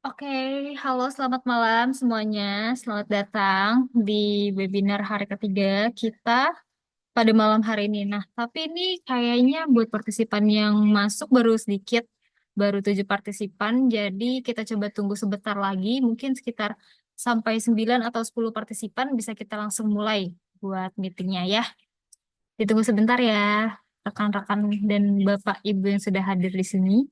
Oke, halo selamat malam semuanya. Selamat datang di webinar hari ketiga kita pada malam hari ini. Nah, tapi ini kayaknya buat partisipan yang masuk baru sedikit, baru 7 partisipan. Jadi kita coba tunggu sebentar lagi, mungkin sekitar sampai 9 atau 10 partisipan bisa kita langsung mulai buat meetingnya ya. Ditunggu sebentar ya, rekan-rekan dan Bapak Ibu yang sudah hadir di sini.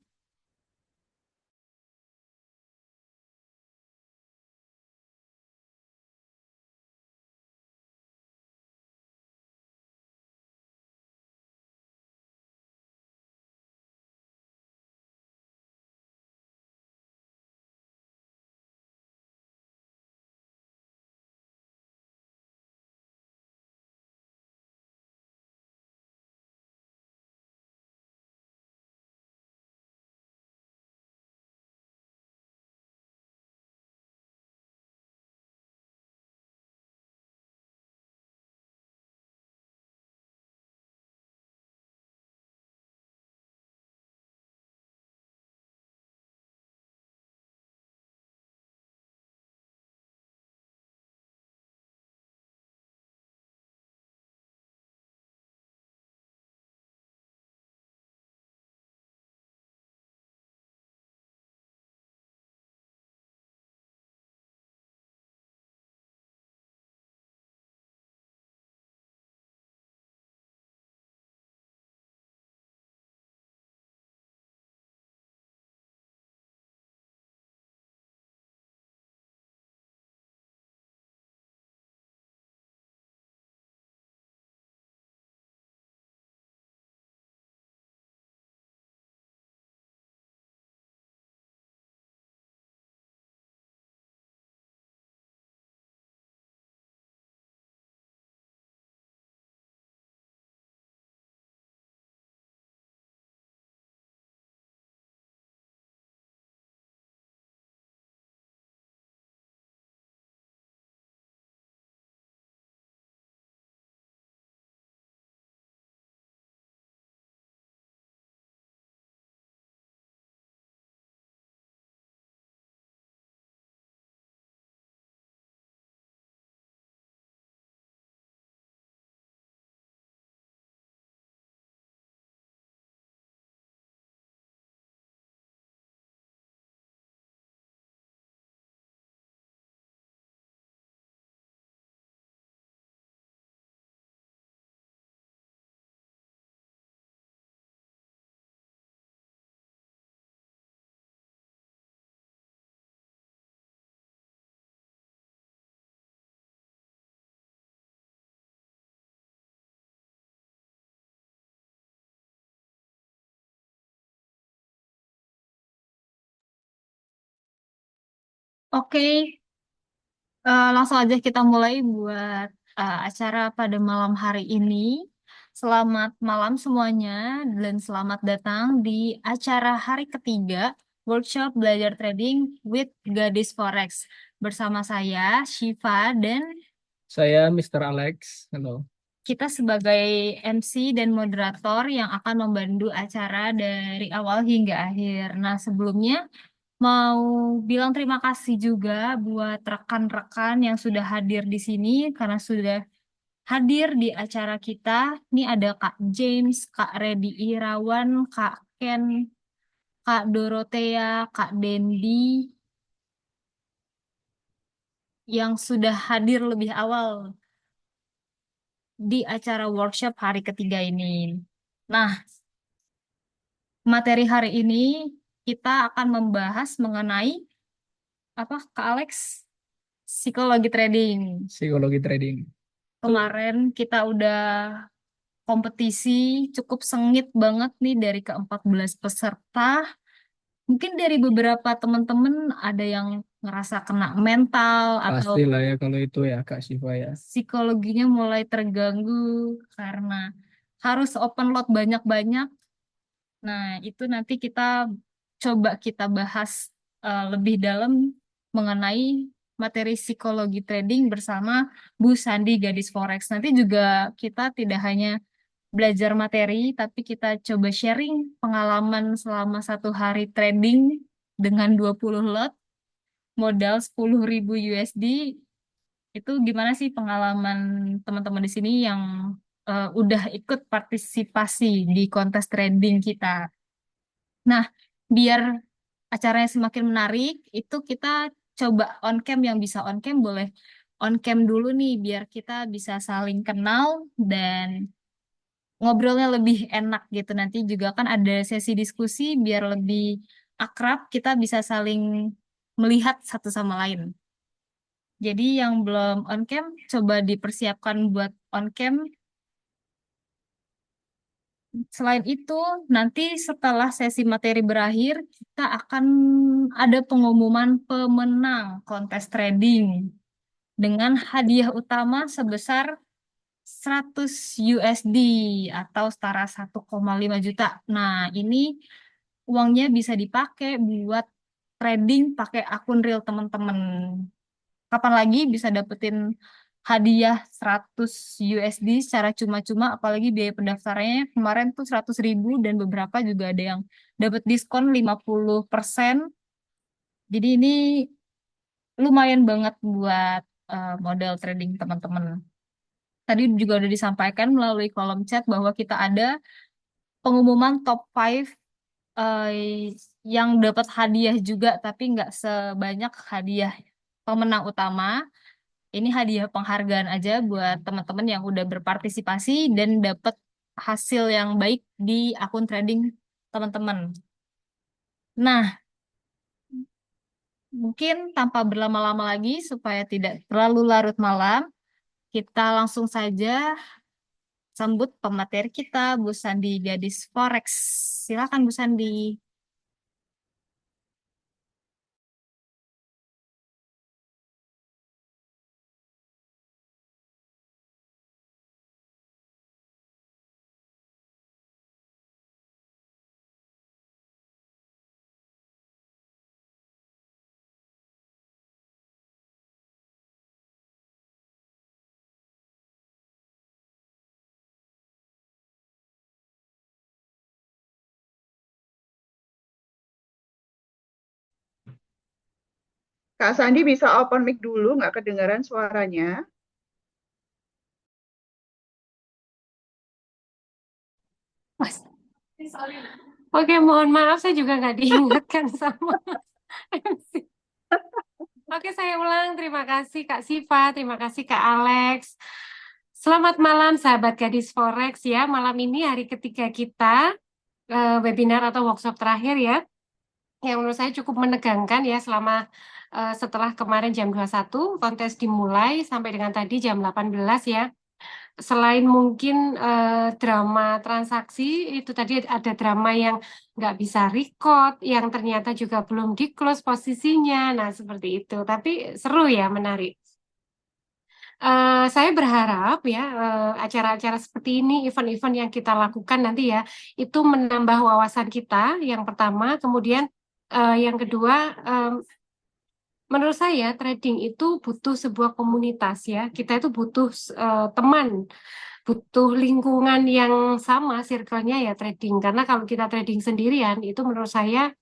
Oke, langsung aja kita mulai buat acara pada malam hari ini. Selamat malam semuanya dan selamat datang di acara hari ketiga workshop belajar trading with Gadis Forex bersama saya Shiva dan Saya Mr. Alex. Halo. kita sebagai MC dan moderator yang akan membantu acara dari awal hingga akhir. Nah, sebelumnya mau bilang terima kasih juga buat rekan-rekan yang sudah hadir di sini karena sudah hadir di acara kita. Ini ada Kak James, Kak Redi Irawan, Kak Ken, Kak Dorothea, Kak Dendi yang sudah hadir lebih awal di acara workshop hari ketiga ini. Nah, materi hari ini kita akan membahas mengenai apa, Kak Alex? Psikologi trading. Psikologi trading. Kemarin kita udah kompetisi cukup sengit banget nih dari ke-14 peserta. Mungkin dari beberapa teman-teman ada yang ngerasa kena mental atau Pastilah ya kalau itu ya Kak Siva ya. psikologinya mulai terganggu karena harus open load banyak-banyak. Nah, itu nanti kita coba bahas lebih dalam mengenai materi psikologi trading bersama Bu Sandi Gadis Forex. Nanti juga kita tidak hanya belajar materi, tapi kita coba sharing pengalaman selama 1 hari trading dengan 20 lot. modal 10.000 USD. Itu gimana sih pengalaman teman-teman di sini yang udah ikut partisipasi di kontes trading kita? Nah, biar acaranya semakin menarik, itu kita coba on cam, yang bisa on cam boleh on cam dulu nih, biar kita bisa saling kenal dan ngobrolnya lebih enak gitu. Nanti juga kan ada sesi diskusi biar lebih akrab, kita bisa saling melihat satu sama lain. Jadi yang belum on cam, coba dipersiapkan buat on cam. Selain itu, nanti setelah sesi materi berakhir, kita akan ada pengumuman pemenang kontes trading dengan hadiah utama sebesar 100 USD atau setara 1,5 juta. Nah, ini uangnya bisa dipakai buat trading pakai akun real teman-teman. Kapan lagi bisa dapetin hadiah 100 USD secara cuma-cuma, apalagi biaya pendaftarannya kemarin tuh 100.000 dan beberapa juga ada yang dapat diskon 50%. Jadi ini lumayan banget buat modal trading teman-teman. Tadi juga udah disampaikan melalui kolom chat bahwa kita ada pengumuman top 5 yang dapat hadiah juga, tapi nggak sebanyak hadiah pemenang utama. Ini hadiah penghargaan aja buat teman-teman yang udah berpartisipasi dan dapat hasil yang baik di akun trading teman-teman. Nah, mungkin tanpa berlama-lama lagi supaya tidak terlalu larut malam, kita langsung saja sambut pemateri kita, Bu Sandi, Gadis Forex. Silakan Bu Sandi. Kak Sandi bisa open mic dulu, nggak kedengaran suaranya. Mas. Oke, mohon maaf saya juga nggak diingatkan sama MC. Oke, saya ulang. Terima kasih Kak Siva, terima kasih Kak Alex. Selamat malam sahabat Gadis Forex ya. Malam ini hari ketiga kita webinar atau workshop terakhir ya. Yang menurut saya cukup menegangkan ya selama setelah kemarin jam 21 kontes dimulai sampai dengan tadi jam 18 ya. Selain mungkin drama transaksi, itu tadi ada drama yang nggak bisa record, yang ternyata juga belum di close posisinya. Nah, seperti itu. Tapi seru ya, menarik. Saya berharap ya acara-acara seperti ini, event-event yang kita lakukan nanti ya, itu menambah wawasan kita. Yang pertama, kemudian yang kedua, menurut saya trading itu butuh sebuah komunitas ya. Kita itu butuh teman, butuh lingkungan yang sama circle-nya ya trading. Karena kalau kita trading sendirian itu menurut saya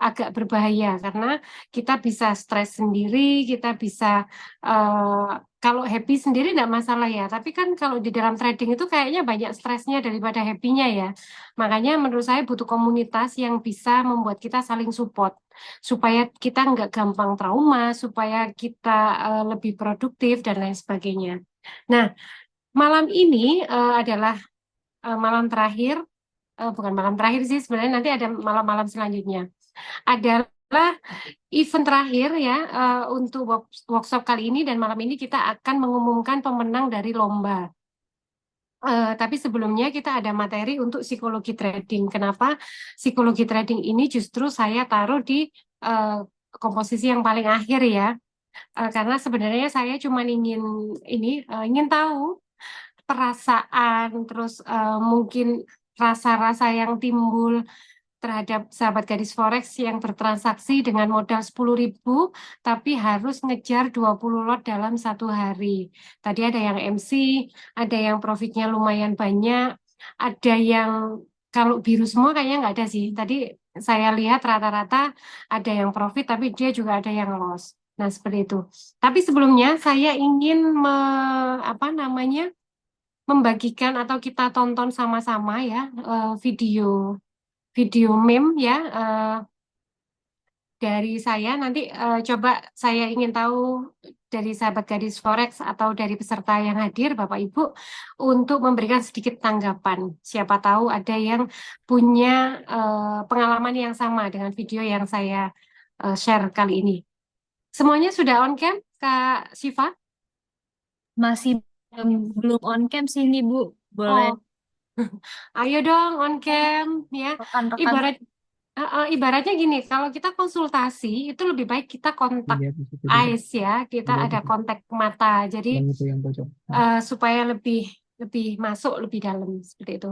agak berbahaya karena kita bisa stres sendiri, kita bisa eh, kalau happy sendiri tidak masalah ya. Tapi kan kalau di dalam trading itu kayaknya banyak stresnya daripada happy-nya ya. Makanya menurut saya butuh komunitas yang bisa membuat kita saling support supaya kita nggak gampang trauma, supaya kita lebih produktif dan lain sebagainya. Nah, malam ini adalah malam terakhir, bukan malam terakhir sih sebenarnya nanti ada malam-malam selanjutnya. Adalah event terakhir ya untuk workshop kali ini dan malam ini kita akan mengumumkan pemenang dari lomba. Tapi sebelumnya kita ada materi untuk psikologi trading. Kenapa psikologi trading ini justru saya taruh di eh, komposisi yang paling akhir ya. Karena sebenarnya saya cuma ingin tahu perasaan, terus mungkin rasa-rasa yang timbul terhadap sahabat gadis forex yang bertransaksi dengan modal 10.000 tapi harus ngejar 20 lot dalam satu hari. Tadi ada yang MC, ada yang profitnya lumayan banyak, ada yang kalau biru semua kayaknya nggak ada sih. Tadi saya lihat rata-rata ada yang profit, tapi dia juga ada yang loss. Nah, seperti itu. Tapi sebelumnya saya ingin apa namanya membagikan atau kita tonton sama-sama ya video video meme ya dari saya. Nanti coba saya ingin tahu dari sahabat gadis Forex atau dari peserta yang hadir Bapak Ibu untuk memberikan sedikit tanggapan. Siapa tahu ada yang punya pengalaman yang sama dengan video yang saya share kali ini. Semuanya sudah on cam, Kak Siva? Masih belum on cam sih ini Bu. Boleh Oh, ayo dong on cam ya. rekan-rekan. Ibarat ibaratnya gini, kalau kita konsultasi itu lebih baik kita kontak Dilihat di situ juga. eyes ya, kita Dilihat di ada situ. kontak mata. Jadi Yang itu yang pojok. supaya lebih lebih masuk lebih dalam seperti itu.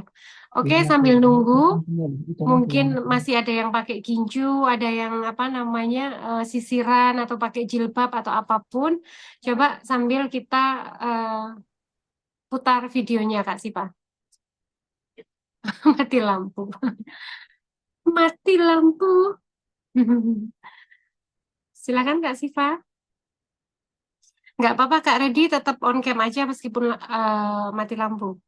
Oke, Ini sambil nunggu, itu mungkin yang masih ada yang pakai ginju, ada yang apa namanya sisiran atau pakai jilbab atau apapun. Coba sambil kita eh, putar videonya Kak Sipa. Mati lampu. Mati lampu. Silakan Kak Siva. Nggak apa-apa Kak Redi tetap on cam aja meskipun mati lampu.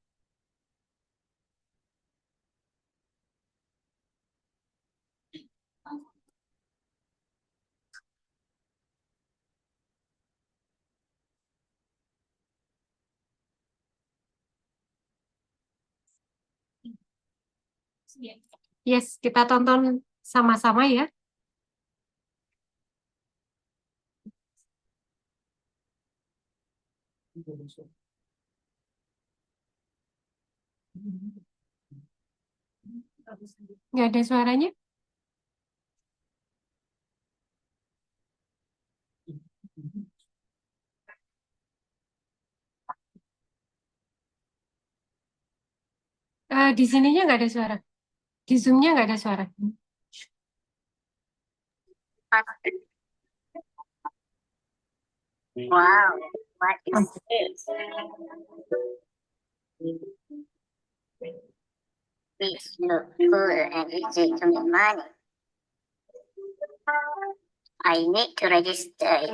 Yes, kita tonton sama-sama ya. Nggak ada suaranya. Di sininya nggak ada suara. Di Zoom-nya nggak ada suara. Wow, what is this? This look good and easy to make money. I need to register.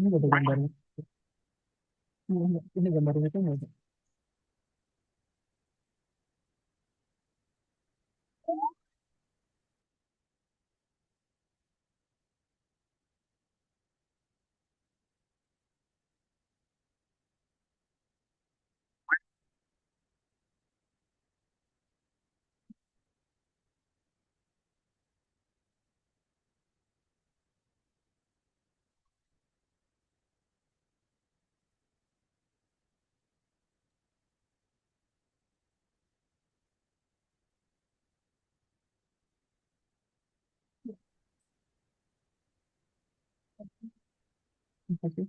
ini ada gambarnya. Ini gambarnya itu nggak ada. Apa sih?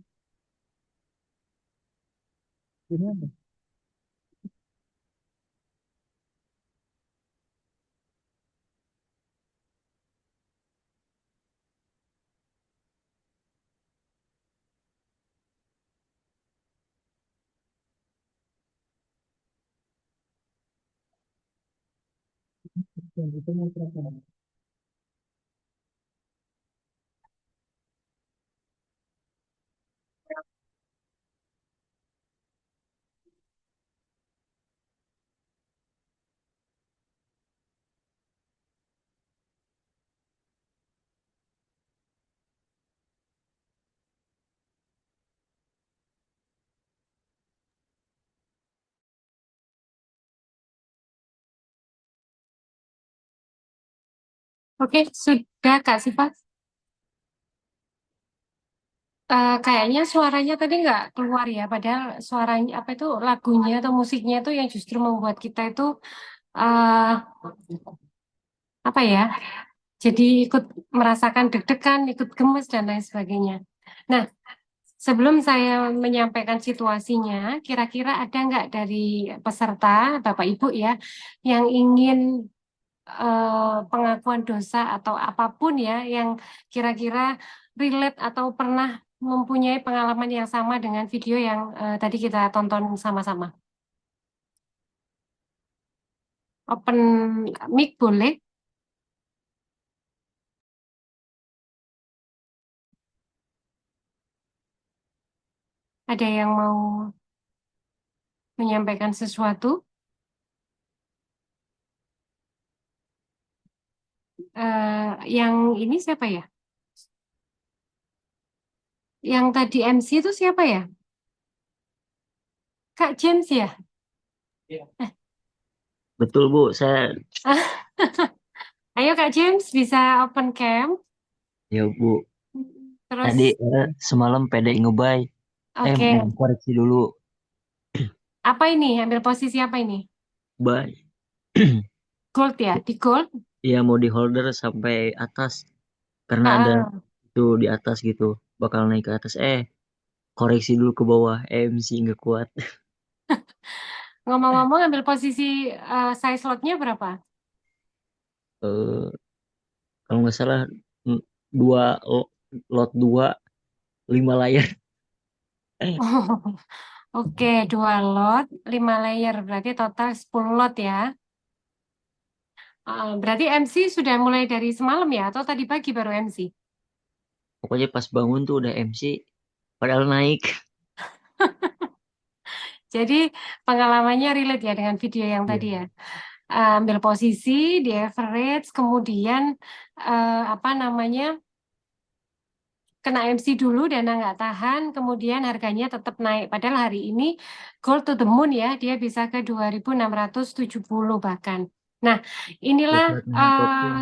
Ini apa? Yang itu mau berapa? Oke, sudah Kak Siva. Kayaknya suaranya tadi nggak keluar ya, padahal suaranya apa itu lagunya atau musiknya itu yang justru membuat kita itu eh apa ya? Jadi ikut merasakan deg-degan, ikut gemes dan lain sebagainya. Nah, sebelum saya menyampaikan situasinya, kira-kira ada nggak dari peserta, Bapak Ibu ya, yang ingin pengakuan dosa atau apapun ya, yang kira-kira relate atau pernah mempunyai pengalaman yang sama dengan video yang tadi kita tonton sama-sama. Open mic boleh? Ada yang mau menyampaikan sesuatu? Yang ini siapa ya? Yang tadi MC itu siapa ya? Kak James ya? Betul Bu, saya Ayo Kak James bisa open cam. ya Bu. Tadi Terus semalam pede ngebay. oke, Mau koreksi dulu. apa ini? Ambil posisi apa ini? Bay. Gold ya, di gold. Iya mau di holder sampai atas karena Ah, ada ah. itu di atas gitu bakal naik ke atas. Koreksi dulu ke bawah. MC nggak kuat. Ngomong-ngomong ambil posisi size slotnya berapa? Eh, Kalau nggak salah mm, dua lot dua 5 layar. Oke, 2 lot, 5 layer, berarti total 10 lot ya. Berarti MC sudah mulai dari semalam ya, atau tadi pagi baru MC? Pokoknya pas bangun tuh udah MC. Padahal naik. Jadi pengalamannya relate ya dengan video yang Iya. tadi ya. Ambil posisi di average, kemudian apa namanya kena MC dulu dana nggak tahan, kemudian harganya tetap naik. Padahal hari ini gold to the moon ya, dia bisa ke 2.670 bahkan. Nah, inilah Buat nahan topnya.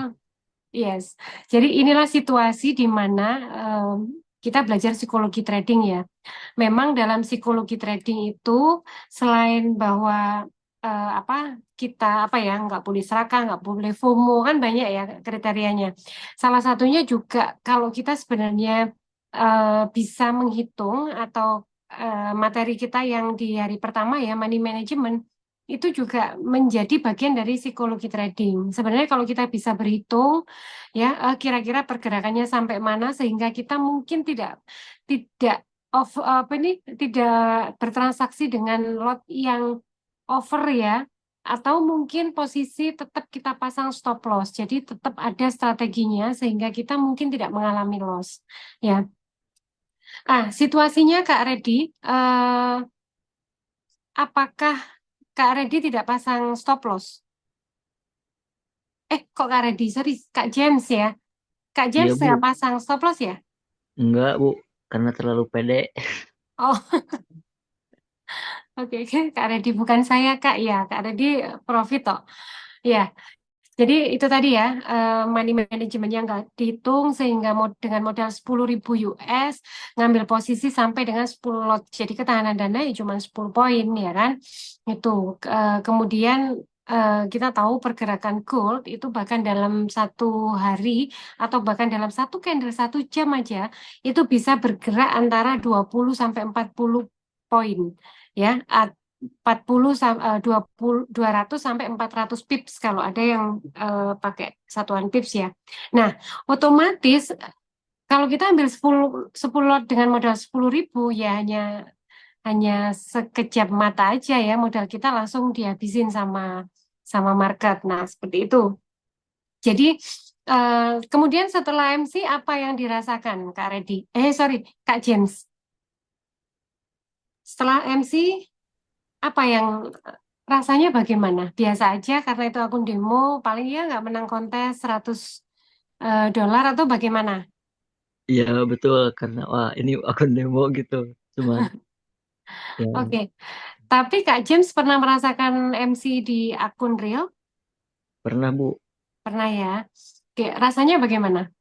yes. Jadi inilah situasi di mana kita belajar psikologi trading ya. Memang dalam psikologi trading itu selain bahwa apa kita apa ya nggak boleh serakah, nggak boleh FOMO kan banyak ya kriterianya. Salah satunya juga kalau kita sebenarnya bisa menghitung atau materi kita yang di hari pertama ya money management itu juga menjadi bagian dari psikologi trading. Sebenarnya kalau kita bisa berhitung ya kira-kira pergerakannya sampai mana sehingga kita mungkin tidak apa ini tidak bertransaksi dengan lot yang over ya atau mungkin posisi tetap kita pasang stop loss. Jadi tetap ada strateginya sehingga kita mungkin tidak mengalami loss ya. Situasinya Kak Redi, apakah Kak Redi tidak pasang stop loss? Kok Kak Redi? Sorry, Kak James ya. Kak Iya James Bu, nggak pasang stop loss ya? enggak Bu, karena terlalu pede. Oh, oke, oke. Kak Redi bukan saya, Kak. Ya, Kak Redi profit toh. Ya, jadi itu tadi ya, money management yang nggak dihitung sehingga dengan modal 10.000 US ngambil posisi sampai dengan 10 lot. Jadi ketahanan dana ya cuma 10 poin ya kan. Itu kemudian kita tahu pergerakan gold itu bahkan dalam 1 hari atau bahkan dalam satu candle 1 jam aja itu bisa bergerak antara 20 sampai 40 poin ya. 200 sampai 400 pips kalau ada yang pakai satuan pips ya. Nah, otomatis kalau kita ambil 10 lot dengan modal 10.000 ya hanya sekejap mata aja ya modal kita langsung dihabisin sama sama market. Nah, seperti itu. Jadi kemudian setelah MC apa yang dirasakan Kak Redi? Sorry, Kak James. Setelah MC apa yang rasanya bagaimana? Biasa aja karena itu akun demo, paling ya nggak menang kontes 100 dolar atau bagaimana? Iya betul, karena wah ini akun demo gitu. Cuman ya Oke, tapi Kak James pernah merasakan MC di akun real? pernah Bu, Pernah ya. Oke, rasanya bagaimana?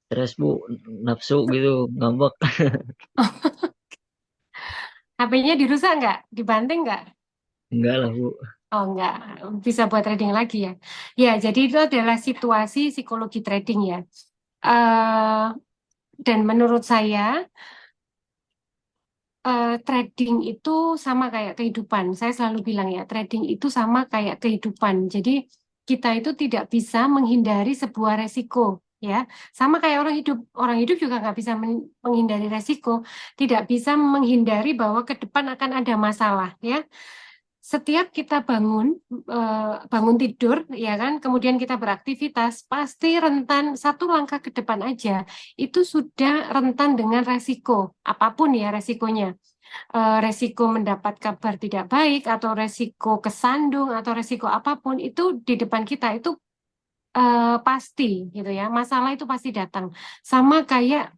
stres Bu, nafsu gitu, ngambek. HP-nya dirusak nggak? Dibanting nggak? Enggak lah Bu. Oh nggak, bisa buat trading lagi ya. Ya, jadi itu adalah situasi psikologi trading ya. Eh Dan menurut saya trading itu sama kayak kehidupan. Saya selalu bilang ya, trading itu sama kayak kehidupan. Jadi kita itu tidak bisa menghindari sebuah resiko, ya. Sama kayak orang hidup. Orang hidup juga nggak bisa menghindari resiko, tidak bisa menghindari bahwa ke depan akan ada masalah, ya. Setiap kita bangun tidur, ya kan, kemudian kita beraktivitas, pasti rentan satu langkah ke depan aja, itu sudah rentan dengan resiko, apapun ya resikonya. Resiko mendapat kabar tidak baik, atau resiko kesandung, atau resiko apapun, itu di depan kita itu pasti, gitu ya, masalah itu pasti datang. Sama kayak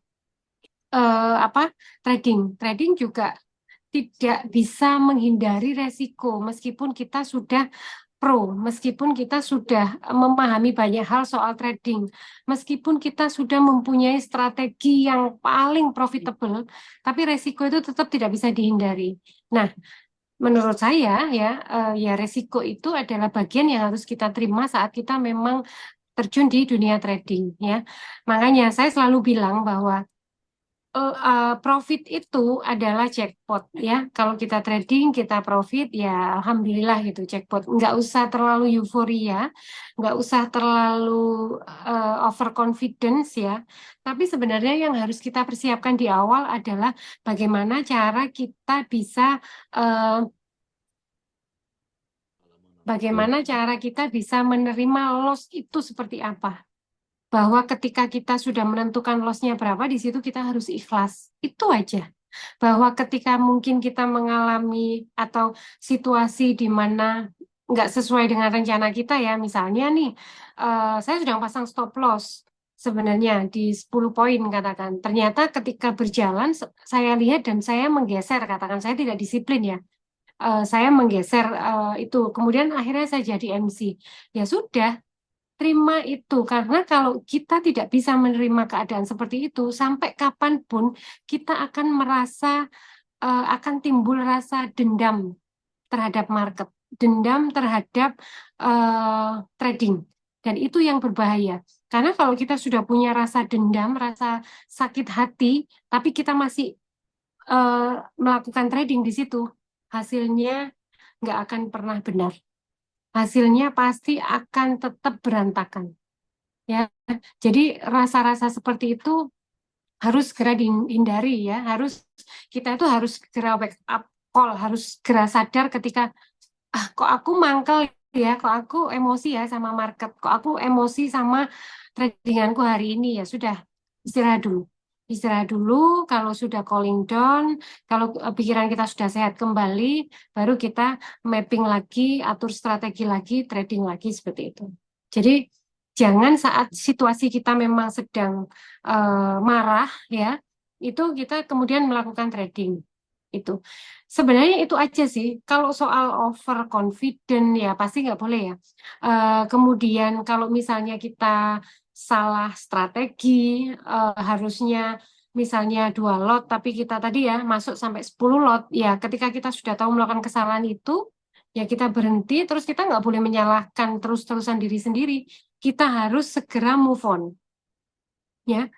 apa trading, trading juga tidak bisa menghindari resiko meskipun kita sudah pro, meskipun kita sudah memahami banyak hal soal trading, meskipun kita sudah mempunyai strategi yang paling profitable, tapi resiko itu tetap tidak bisa dihindari. Nah, menurut saya ya, ya resiko itu adalah bagian yang harus kita terima saat kita memang terjun di dunia trading, ya. Makanya saya selalu bilang bahwa profit itu adalah jackpot, ya. Kalau kita trading, kita profit, ya alhamdulillah gitu jackpot. Nggak usah terlalu euforia, nggak usah terlalu overconfidence, ya. Tapi sebenarnya yang harus kita persiapkan di awal adalah bagaimana cara kita bisa eh, bagaimana cara kita bisa menerima loss itu seperti apa. Bahwa ketika kita sudah menentukan loss-nya berapa, di situ kita harus ikhlas. Itu aja. Bahwa ketika mungkin kita mengalami atau situasi di mana nggak sesuai dengan rencana kita ya, misalnya nih, saya sudah pasang stop loss sebenarnya di 10 poin katakan. Ternyata ketika berjalan, saya lihat dan saya menggeser, katakan saya tidak disiplin ya. Saya menggeser itu, kemudian akhirnya saya jadi MC. Ya sudah, terima itu, karena kalau kita tidak bisa menerima keadaan seperti itu, sampai kapanpun kita akan merasa, akan timbul rasa dendam terhadap market, dendam terhadap trading. Dan itu yang berbahaya. Karena kalau kita sudah punya rasa dendam, rasa sakit hati, tapi kita masih melakukan trading di situ, hasilnya nggak akan pernah benar. Hasilnya pasti akan tetap berantakan. Ya, jadi rasa-rasa seperti itu harus segera dihindari ya. Kita itu harus segera wake up call, harus segera sadar ketika kok aku mangkel ya, kok aku emosi ya sama market, kok aku emosi sama tradinganku hari ini, ya sudah, istirahat dulu. Istirahat dulu, kalau sudah calling down, kalau pikiran kita sudah sehat kembali, baru kita mapping lagi, atur strategi lagi, trading lagi seperti itu. Jadi jangan saat situasi kita memang sedang marah ya, itu kita kemudian melakukan trading itu. Sebenarnya itu aja sih. Kalau soal overconfident ya pasti nggak boleh ya. Kemudian kalau misalnya kita salah strategi, harusnya misalnya 2 lot, tapi kita tadi ya masuk sampai 10 lot. Ya ketika kita sudah tahu melakukan kesalahan itu, ya kita berhenti. Terus kita nggak boleh menyalahkan terus-terusan diri sendiri. Kita harus segera move on. Ya,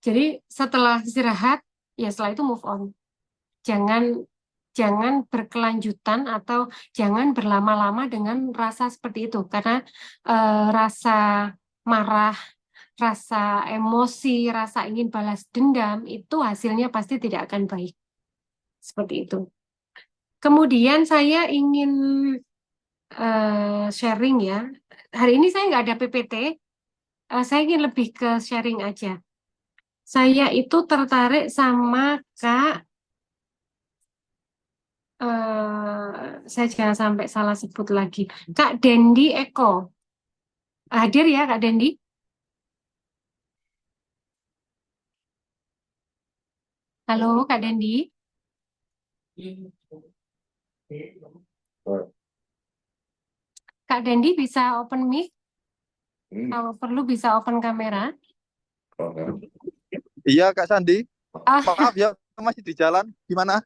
jadi setelah istirahat, ya setelah itu move on. Jangan jangan berkelanjutan atau jangan berlama-lama dengan rasa seperti itu, karena rasa marah, rasa emosi, rasa ingin balas dendam itu hasilnya pasti tidak akan baik. Seperti itu. Kemudian saya ingin sharing ya. Hari ini saya nggak ada PPT, saya ingin lebih ke sharing aja. Saya itu tertarik sama Kak, saya jangan sampai salah sebut lagi. Kak Dendi Eko. Hadir ya Kak Dendi? Halo Kak Dendi. Kak Dendi bisa open mic? Kalau perlu bisa open kamera. Iya Kak Sandi, Ah, maaf ya masih di jalan. Gimana?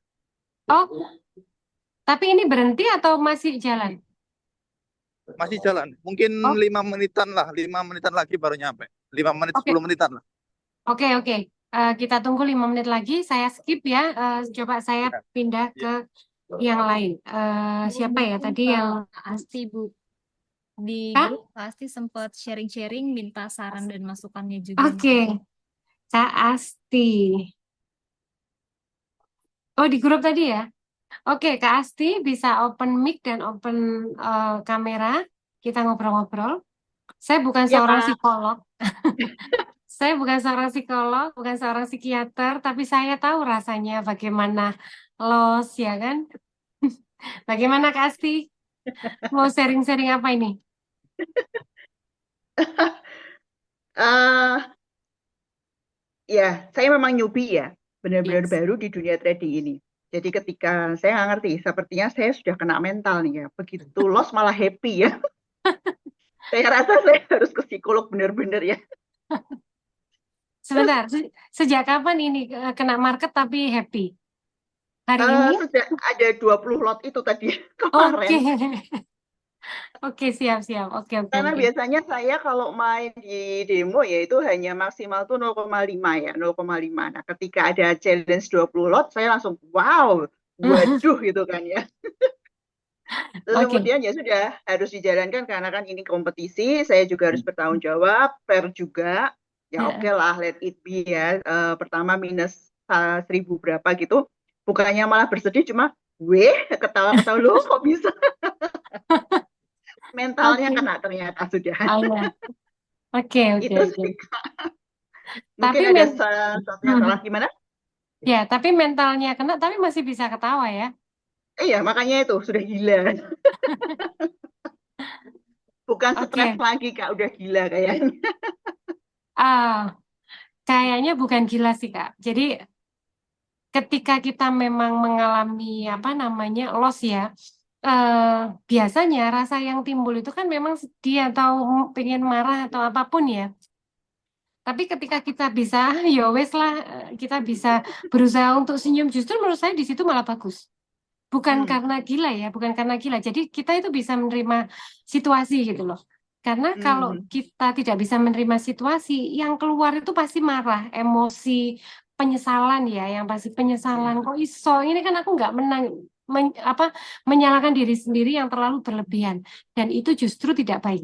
oh, tapi ini berhenti atau masih jalan? Masih jalan. Mungkin Oh, 5 menitan lah, 5 menitan lagi baru nyampe. 5 menit, oke, 10 menitan lah. oke, oke. Kita tunggu 5 menit lagi. Saya skip ya. Coba saya pindah ke yang lain. Siapa ya tadi yang Pasti Bu di Kak? grup pasti sempat sharing-sharing minta saran dan masukannya juga nih. Oke, Kak Asti. Oh, di grup tadi ya? Oke, Kak Asti bisa open mic dan open kamera. Kita ngobrol-ngobrol. Saya bukan Ya seorang Kak. psikolog. Saya bukan seorang psikolog, bukan seorang psikiater, tapi saya tahu rasanya bagaimana loss, ya kan? Bagaimana Kak Asti? Mau sharing-sharing apa ini? eh ya, saya memang newbie ya, benar-benar Yes. baru di dunia trading ini. Jadi ketika saya nggak ngerti, sepertinya saya sudah kena mental nih ya. Begitu loss malah happy ya. Saya rasa saya harus ke psikolog benar-benar ya. Sebentar, sejak kapan ini kena market tapi happy? Hari ini? Sudah ada 20 lot itu tadi Oke. kemarin. Oke, siap-siap. Oke, oke, Karena oke. biasanya saya kalau main di demo ya itu hanya maksimal tuh 0,5 ya, 0,5. Nah, ketika ada challenge 20 lot, saya langsung wow, waduh gitu kan ya. Terus Oke. kemudian ya sudah harus dijalankan karena kan ini kompetisi, saya juga harus bertanggung jawab, fair juga. Ya oke Ya. lah, let it be ya. Pertama minus 1.000 berapa gitu. Bukannya malah bersedih, cuma ketawa-ketawa loh kok bisa. Mentalnya Oke. kena ternyata sudah. Ayo. Oke, oke, Itu oke. sih. Mungkin Tapi ada sesuatu yang salah gimana? ya, tapi mentalnya kena, tapi masih bisa ketawa ya. Iya, makanya itu sudah gila. Bukan stres Oke. lagi, Kak. Udah gila kayaknya. Ah, kayaknya bukan gila sih, Kak. Jadi ketika kita memang mengalami apa namanya loss ya, biasanya rasa yang timbul itu kan memang sedih atau pengen marah atau apapun ya. Tapi ketika kita bisa, ya wes lah, kita bisa berusaha untuk senyum. Justru menurut saya di situ malah bagus. Bukan Hmm. karena gila ya, bukan karena gila. Jadi kita itu bisa menerima situasi gitu loh. Karena kalau Hmm. kita tidak bisa menerima situasi, yang keluar itu pasti marah, emosi, penyesalan ya, yang pasti penyesalan. Kok iso? Ini kan aku nggak menang, apa menyalahkan diri sendiri yang terlalu berlebihan. Dan itu justru tidak baik.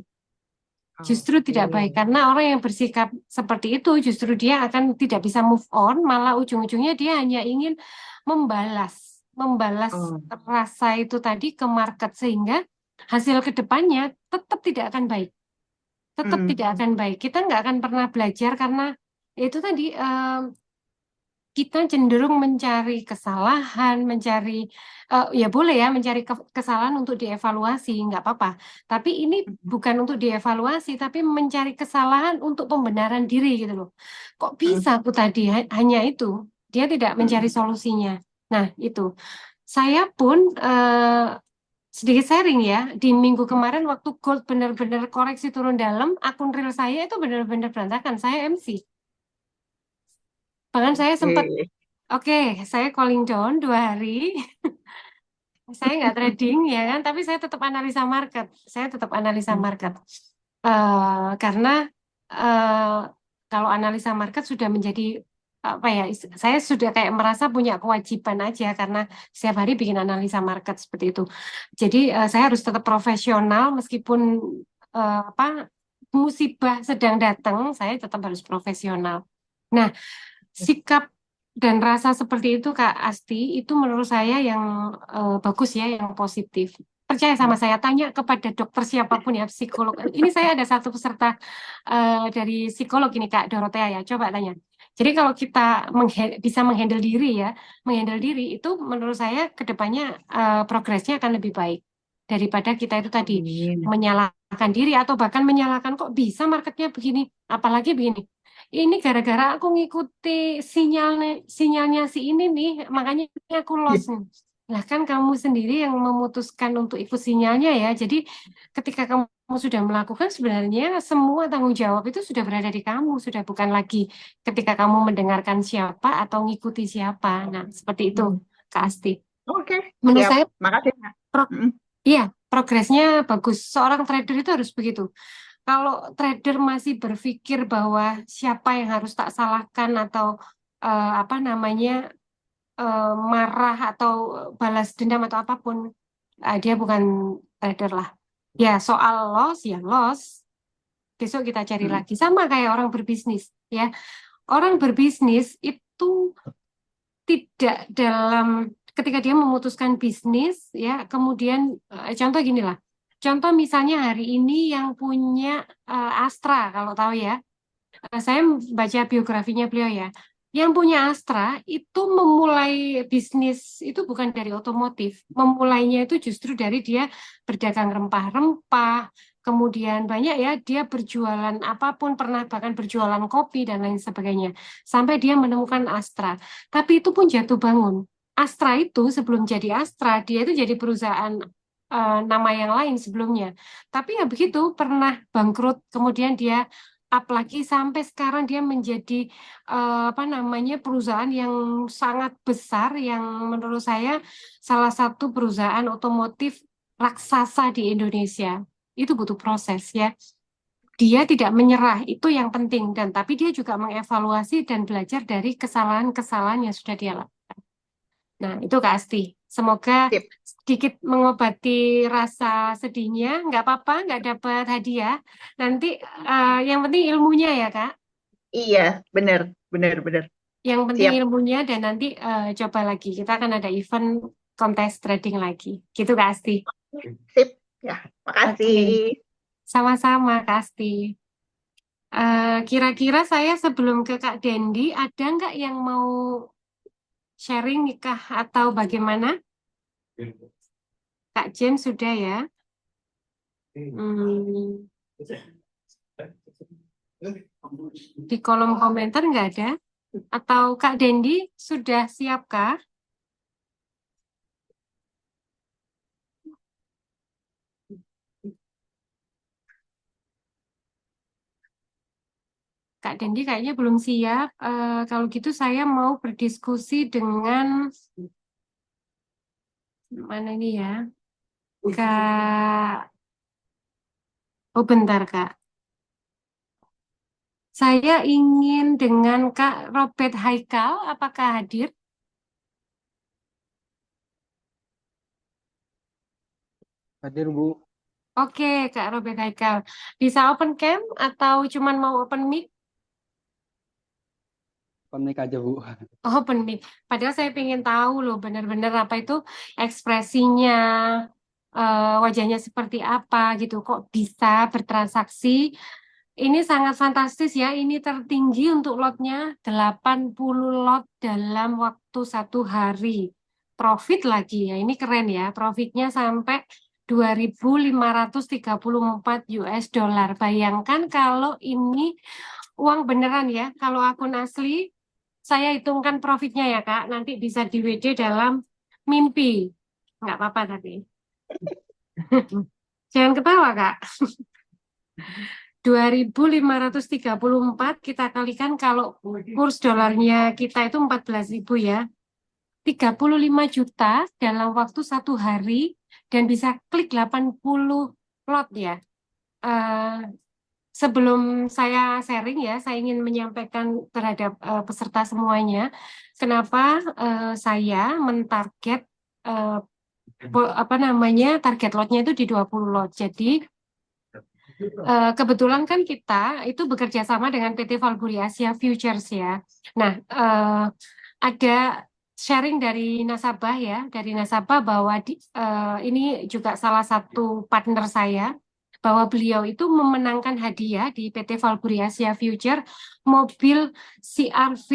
Justru tidak baik Oke. karena orang yang bersikap seperti itu justru dia akan tidak bisa move on, malah ujung-ujungnya dia hanya ingin membalas Oh. rasa itu tadi ke market sehingga hasil kedepannya tetap tidak akan baik, tetap Hmm. tidak akan baik. Kita nggak akan pernah belajar karena itu tadi kita cenderung mencari kesalahan, mencari ya boleh ya mencari kesalahan untuk dievaluasi, nggak apa-apa. Tapi ini bukan untuk dievaluasi, tapi mencari kesalahan untuk pembenaran diri gitu loh. Kok Hmm. bisa aku tadi hanya itu, dia tidak mencari Hmm. solusinya. Nah itu, saya pun sedikit sharing ya, di minggu kemarin waktu gold benar-benar koreksi turun dalam, akun real saya itu benar-benar berantakan. Saya MC. Bahkan saya sempat Oke. Oke, saya calling down 2 hari. Saya nggak trading ya kan, tapi saya tetap analisa market. Saya tetap analisa Hmm. market. Karena eh, kalau analisa market sudah menjadi apa ya? Saya sudah kayak merasa punya kewajiban aja karena setiap hari bikin analisa market seperti itu. Jadi saya harus tetap profesional meskipun apa musibah sedang datang, saya tetap harus profesional. Nah, sikap dan rasa seperti itu Kak Asti itu menurut saya yang bagus ya, yang positif. Percaya sama saya, tanya kepada dokter siapapun ya, psikolog. Ini saya ada satu peserta dari psikolog ini Kak Dorotea ya, coba tanya. Jadi kalau kita bisa menghandle diri ya, menghandle diri itu menurut saya ke depannya progresnya akan lebih baik daripada kita itu tadi Amin. menyalahkan diri atau bahkan menyalahkan kok bisa marketnya begini, apalagi begini. Ini gara-gara aku ngikuti sinyalnya si ini nih, makanya aku lost nih. Lah kan kamu sendiri yang memutuskan untuk ikut sinyalnya ya. Jadi ketika kamu sudah melakukan sebenarnya semua tanggung jawab itu sudah berada di kamu, sudah bukan lagi ketika kamu mendengarkan siapa atau ngikuti siapa. Nah, seperti itu, Kak Asti. Oke, Menurut siap. saya Makasih, Kak. pro- Hmm. iya, progresnya bagus. Seorang trader itu harus begitu. Kalau trader masih berpikir bahwa siapa yang harus tak salahkan atau apa namanya marah atau balas dendam atau apapun, dia bukan trader lah. Ya soal loss ya loss. Besok kita cari Hmm. lagi. Sama kayak orang berbisnis, ya. Orang berbisnis itu tidak dalam ketika dia memutuskan bisnis, ya. Kemudian contoh gini lah. Contoh misalnya hari ini yang punya Astra, kalau tahu ya. Saya baca biografinya beliau ya. Yang punya Astra itu memulai bisnis itu bukan dari otomotif. Memulainya itu justru dari dia berdagang rempah-rempah. Kemudian banyak ya dia berjualan apapun, pernah bahkan berjualan kopi dan lain sebagainya. Sampai dia menemukan Astra. Tapi itu pun jatuh bangun. Astra itu sebelum jadi Astra, dia itu jadi perusahaan nama yang lain sebelumnya. Tapi ya begitu, pernah bangkrut, kemudian dia apalagi sampai sekarang dia menjadi apa namanya perusahaan yang sangat besar yang menurut saya salah satu perusahaan otomotif raksasa di Indonesia. Itu butuh proses ya. Dia tidak menyerah, itu yang penting dan tapi dia juga mengevaluasi dan belajar dari kesalahan-kesalahan yang sudah dia lakukan. Nah, itu Kak Asti. Semoga Sip. sedikit mengobati rasa sedihnya. Nggak apa-apa, nggak dapat hadiah. Nanti yang penting ilmunya ya, Kak. Iya, benar, benar, benar. Yang penting Siap. ilmunya dan nanti coba lagi. Kita akan ada event kontes trading lagi. Gitu, Kak Asti. Sip. Ya, Oke. makasih. Sama-sama, Kak Asti. Kira-kira saya sebelum ke Kak Dendi, ada nggak yang mau sharing nikah atau bagaimana? Kak James sudah ya? Hmm, di kolom komentar nggak ada? Atau Kak Dendi sudah siapkah? Kak Dendi kayaknya belum siap. Kalau gitu saya mau berdiskusi dengan mana ini ya? Kak, oh bentar Kak. Saya ingin dengan Kak Robert Haikal, apakah hadir? Hadir Bu, Oke, Kak Robert Haikal. Bisa open cam atau cuman mau open mic? komik aja Bu. Oh, open mic. Padahal saya pengen tahu loh benar-benar apa itu ekspresinya, wajahnya seperti apa gitu. Kok bisa bertransaksi? Ini sangat fantastis ya. Ini tertinggi untuk lotnya 80 lot dalam waktu 1 hari. Profit lagi ya. Ini keren ya. Profitnya sampai 2.534 US dollar. Bayangkan kalau ini uang beneran ya. Kalau akun asli, saya hitungkan profitnya ya Kak. Nanti bisa di WD dalam mimpi. Nggak apa-apa tapi. Jangan ketawa Kak. 2.534 kita kalikan kalau kurs dolarnya kita itu 14.000 ya. 35 juta dalam waktu 1 hari dan bisa klik 80 lot ya. Eh, Sebelum saya sharing ya, saya ingin menyampaikan terhadap peserta semuanya, kenapa saya mentarget eh, apa namanya target lotnya itu di 20 lot. Jadi kebetulan kan kita itu bekerja sama dengan PT Valburi Asia Futures ya. Nah, ada sharing dari nasabah ya, dari nasabah bahwa ini juga salah satu partner saya, bahwa beliau itu memenangkan hadiah di PT Valburi Asia Future mobil CR-V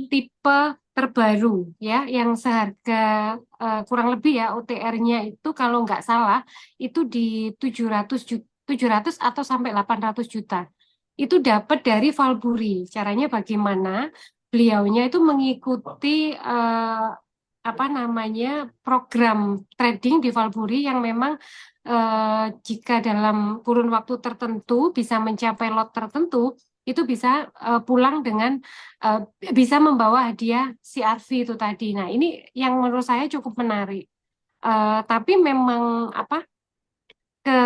tipe terbaru ya, yang seharga kurang lebih ya OTR-nya itu kalau nggak salah itu di 700 juta 700 atau sampai 800 juta. Itu dapat dari Valburi. Caranya bagaimana? Beliaunya itu mengikuti apa namanya program trading di Valburi yang memang jika dalam kurun waktu tertentu bisa mencapai lot tertentu, itu bisa pulang dengan eh, bisa membawa hadiah CRV itu tadi. Nah, ini yang menurut saya cukup menarik. Tapi memang apa ke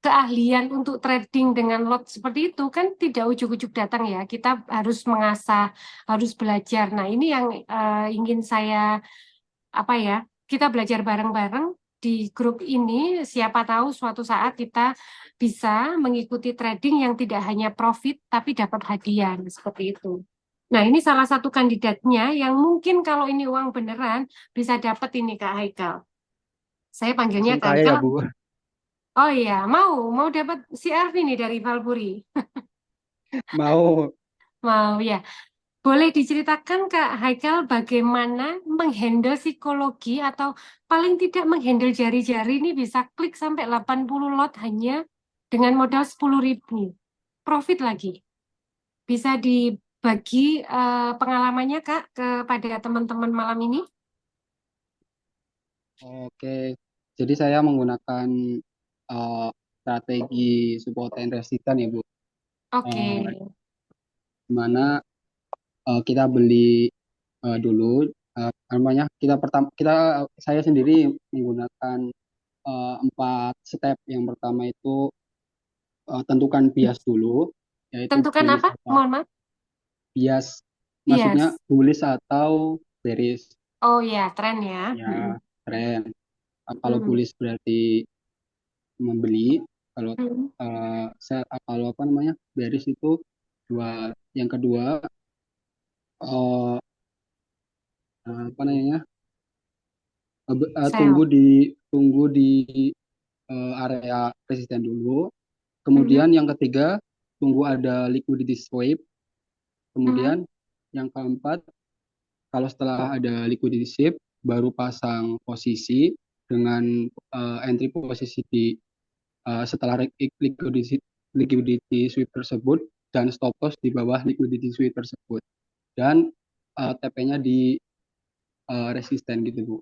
keahlian untuk trading dengan lot seperti itu kan tidak ujuk-ujuk datang ya. Kita harus mengasah, harus belajar. Nah, ini yang ingin saya apa ya? Kita belajar bareng-bareng di grup ini. Siapa tahu suatu saat kita bisa mengikuti trading yang tidak hanya profit tapi dapat hadiah seperti itu. Nah, ini salah satu kandidatnya yang mungkin kalau ini uang beneran bisa dapat ini Kak Haikal. Saya panggilnya Langsung Kak kaya ya, Haikal. Bu. Oh iya, mau dapat CRV nih dari Valpuri. Mau. Mau ya. Boleh diceritakan Kak Haikal bagaimana menghandle psikologi atau paling tidak menghandle jari-jari ini bisa klik sampai 80 lot hanya dengan modal 10.000. Profit lagi. Bisa dibagi pengalamannya Kak kepada teman-teman malam ini? Oke. Jadi saya menggunakan strategi support and resistance ya, Bu. Oke. Di mana kita beli dulu namanya saya sendiri menggunakan 4 step. Yang pertama itu tentukan bias dulu, yaitu Tentukan bullish apa? atau Mohon maaf. bias, maksudnya Yes. bullish atau bearish Oh ya, tren ya. ya, tren. Kalau Mm-mm. bullish berarti membeli, kalau Mm-mm. kalau apa namanya bearish itu yang kedua eh, apa namanya Sell. tunggu di area resisten dulu. Mm-mm. Kemudian yang ketiga, tunggu ada liquidity sweep. Mm-mm. Kemudian yang keempat, kalau setelah ada liquidity sweep, baru pasang posisi dengan entry posisi di setelah liquidity sweep tersebut, dan stop loss di bawah liquidity sweep tersebut. Dan TP-nya di resisten gitu, Bu.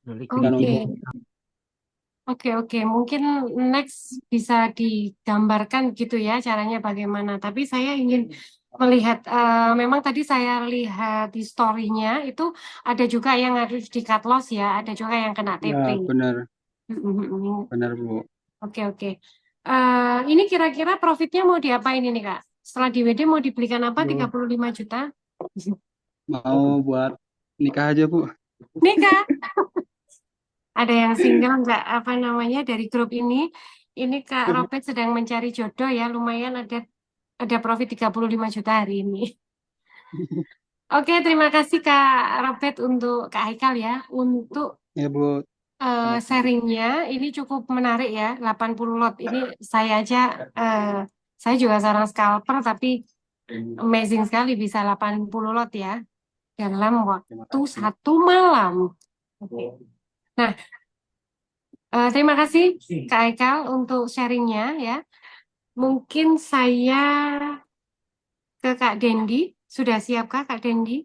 Dan Oke. untuk Oke. Mungkin next bisa digambarkan gitu ya caranya bagaimana. Tapi saya ingin melihat, memang tadi saya lihat di story-nya itu ada juga yang harus di cut loss ya, ada juga yang kena ya TP. benar Mm-mm. benar, Bu. Oke. Ini kira-kira profitnya mau diapain ini Kak? Setelah di WD mau dibelikan apa? Aduh, 35 juta? mau buat nikah aja, Bu. Nikah? Ada yang single nggak apa namanya dari grup ini? Ini Kak Robert sedang mencari jodoh ya, lumayan ada profit 35 juta hari ini. Oke, terima kasih Kak Robert untuk Kak Haikal ya untuk Ya, Bu. Sama-sama. sharingnya. Ini cukup menarik ya, 80 lot. Ini saya aja saya juga seorang scalper tapi amazing sekali bisa 80 lot ya dalam Terima waktu kasih. 1 malam. Oke. Nah, terima kasih Kak Haikal untuk sharingnya ya. Mungkin saya ke Kak Dendi. Sudah siapkah Kak Dendi?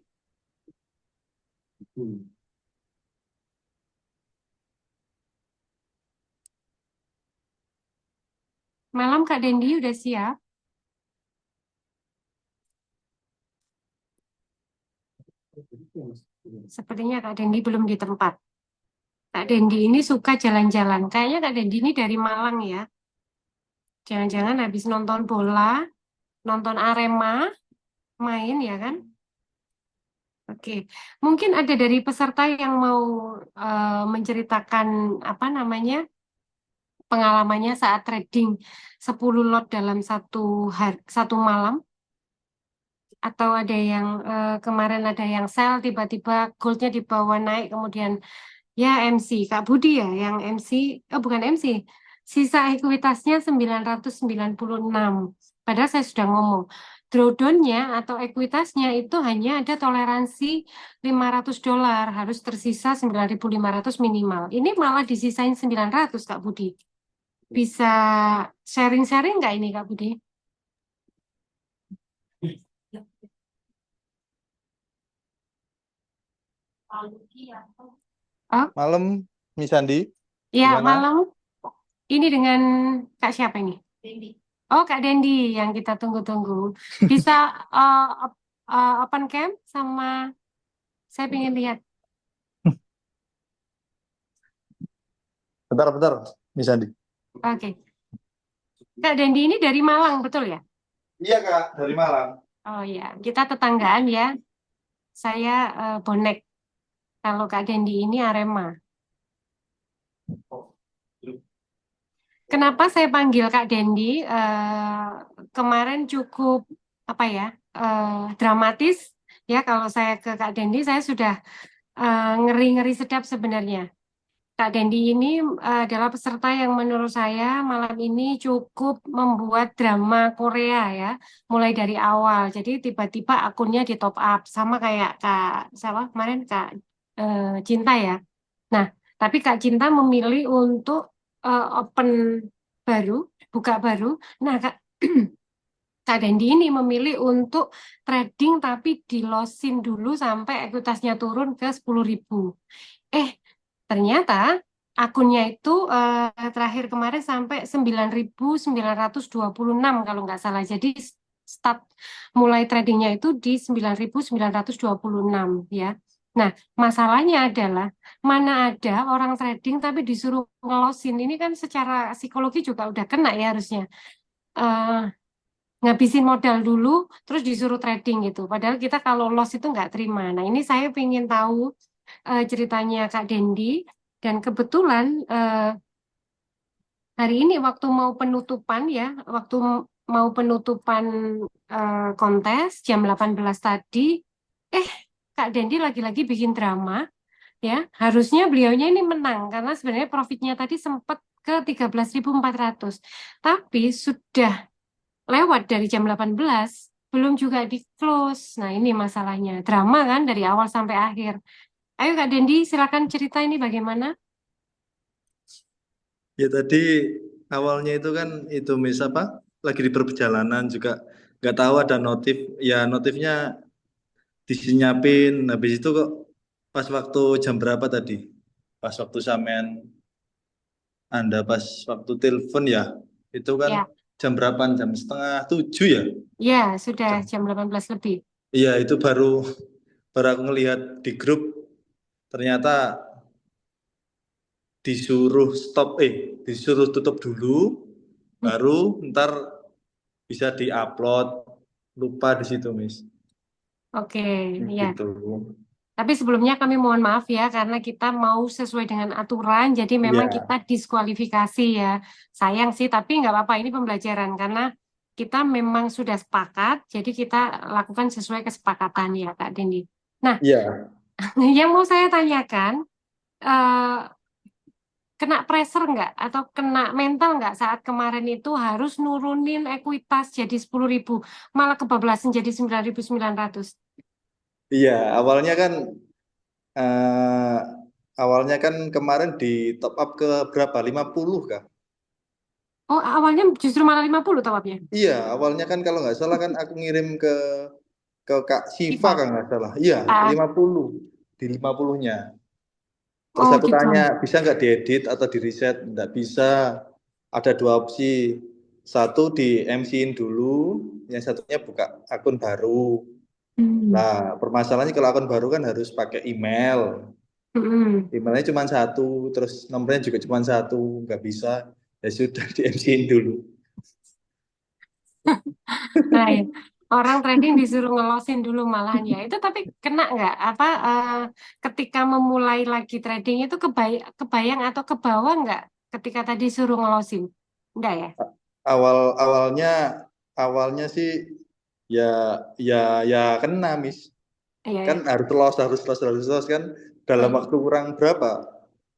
Malam Kak Dendi udah siap? Sepertinya Kak Dendi belum di tempat. Kak Dendi ini suka jalan-jalan. Kayaknya Kak Dendi ini dari Malang ya. Jangan-jangan habis nonton bola, nonton Arema, main ya kan? Oke, mungkin ada dari peserta yang mau menceritakan apa namanya pengalamannya saat trading 10 lot dalam satu malam, atau ada yang kemarin ada yang sell tiba-tiba goldnya dibawa naik kemudian ya MC Kak Budi ya yang MC, oh bukan MC, sisa ekuitasnya 996. Padahal saya sudah ngomong drawdown-nya atau ekuitasnya itu hanya ada toleransi $500, harus tersisa 9.500 minimal. Ini malah disisain 900 Kak Budi. Bisa sharing-sharing nggak ini Kak Budi? Oh, Malam, Miss Andi, ya gimana? malam. Ini dengan Kak siapa ini? Dendi. Oh, Kak Dendi yang kita tunggu-tunggu. Bisa open cam sama saya ingin lihat. Bentar, Miss Andi. Oke. Kak Dendi ini dari Malang, betul ya? Iya Kak, dari Malang. Oh ya, kita tetanggaan ya. Saya bonek. Kalau Kak Dendi ini Arema. Kenapa saya panggil Kak Dendi? Kemarin cukup apa ya, dramatis ya. Kalau saya ke Kak Dendi, saya sudah ngeri-ngeri sedap sebenarnya. Kak Dendi ini adalah peserta yang menurut saya malam ini cukup membuat drama Korea ya, mulai dari awal. Jadi tiba-tiba akunnya di top up sama kayak Kak siapa kemarin Kak Cinta ya. Nah, tapi Kak Cinta memilih untuk open baru, buka baru. Nah, Kak Dendi ini memilih untuk trading tapi di losin dulu sampai ekuitasnya turun ke 10.000. Eh, ternyata akunnya itu terakhir kemarin sampai 9.926 kalau nggak salah. Jadi start mulai tradingnya itu di 9.926 ya. Nah, masalahnya adalah mana ada orang trading tapi disuruh ngelosin. Ini kan secara psikologi juga udah kena ya harusnya. Eh, ngabisin modal dulu terus disuruh trading gitu. Padahal kita kalau loss itu nggak terima. Nah, ini saya ingin tahu ceritanya Kak Dendi dan kebetulan hari ini waktu mau penutupan ya, waktu mau penutupan kontes jam 18 tadi, eh Kak Dendi lagi-lagi bikin drama ya. Harusnya beliaunya ini menang karena sebenarnya profitnya tadi sempat ke 13.400. Tapi sudah lewat dari jam 18 belum juga di close. Nah, ini masalahnya. Drama kan dari awal sampai akhir. Ayo Kak Dendi, silakan cerita ini bagaimana? Ya tadi awalnya itu kan itu Miss apa lagi di perjalanan juga nggak tahu ada notif, ya notifnya disinyapin, habis itu kok pas waktu jam berapa tadi, pas waktu sampean Anda pas waktu telepon ya itu kan Ya, jam berapa, jam setengah 7 ya. ya sudah jam 18 lebih. Iya itu baru aku ngelihat di grup ternyata disuruh tutup dulu baru ntar bisa diupload, lupa di situ Miss. Oke, ya. Gitu. Tapi sebelumnya kami mohon maaf ya karena kita mau sesuai dengan aturan, jadi memang Iya, kita diskualifikasi ya. Sayang sih, tapi nggak apa-apa. Ini pembelajaran karena kita memang sudah sepakat, jadi kita lakukan sesuai kesepakatan ya, Kak Dendi. Nah, iya, yang mau saya tanyakan, eh, kena pressure nggak atau kena mental nggak saat kemarin itu harus nurunin ekuitas jadi 10.000, malah kebablasan jadi 9.900. iya. Eh, awalnya kan kemarin di top up ke berapa? 50 kah? Oh, awalnya justru malah 50 tawabnya. Iya, awalnya kan kalau nggak salah kan aku ngirim ke Kak Siva Pipa. kan nggak salah. Iya, Ah, 50 di 50-nya. Terus oh aku gitu. tanya, bisa nggak diedit atau di reset? Nggak bisa. Ada dua opsi. Satu di MC-in dulu, yang satunya buka akun baru. Hmm. Nah, permasalahannya kalau akun baru kan harus pakai email. Mm-mm. Emailnya cuma satu, terus nomornya juga cuma satu, nggak bisa. Ya sudah di MC-in dulu. Nah, ya. Orang trading disuruh ngelosin dulu malahan ya. Itu tapi kena nggak? Apa ketika memulai lagi trading itu kebayang atau kebawa nggak ketika tadi suruh ngelosin? Enggak ya? Awalnya awalnya sih ya ya ya kena Miss. Iya Kan ya. harus los kan dalam Hmm. waktu kurang berapa?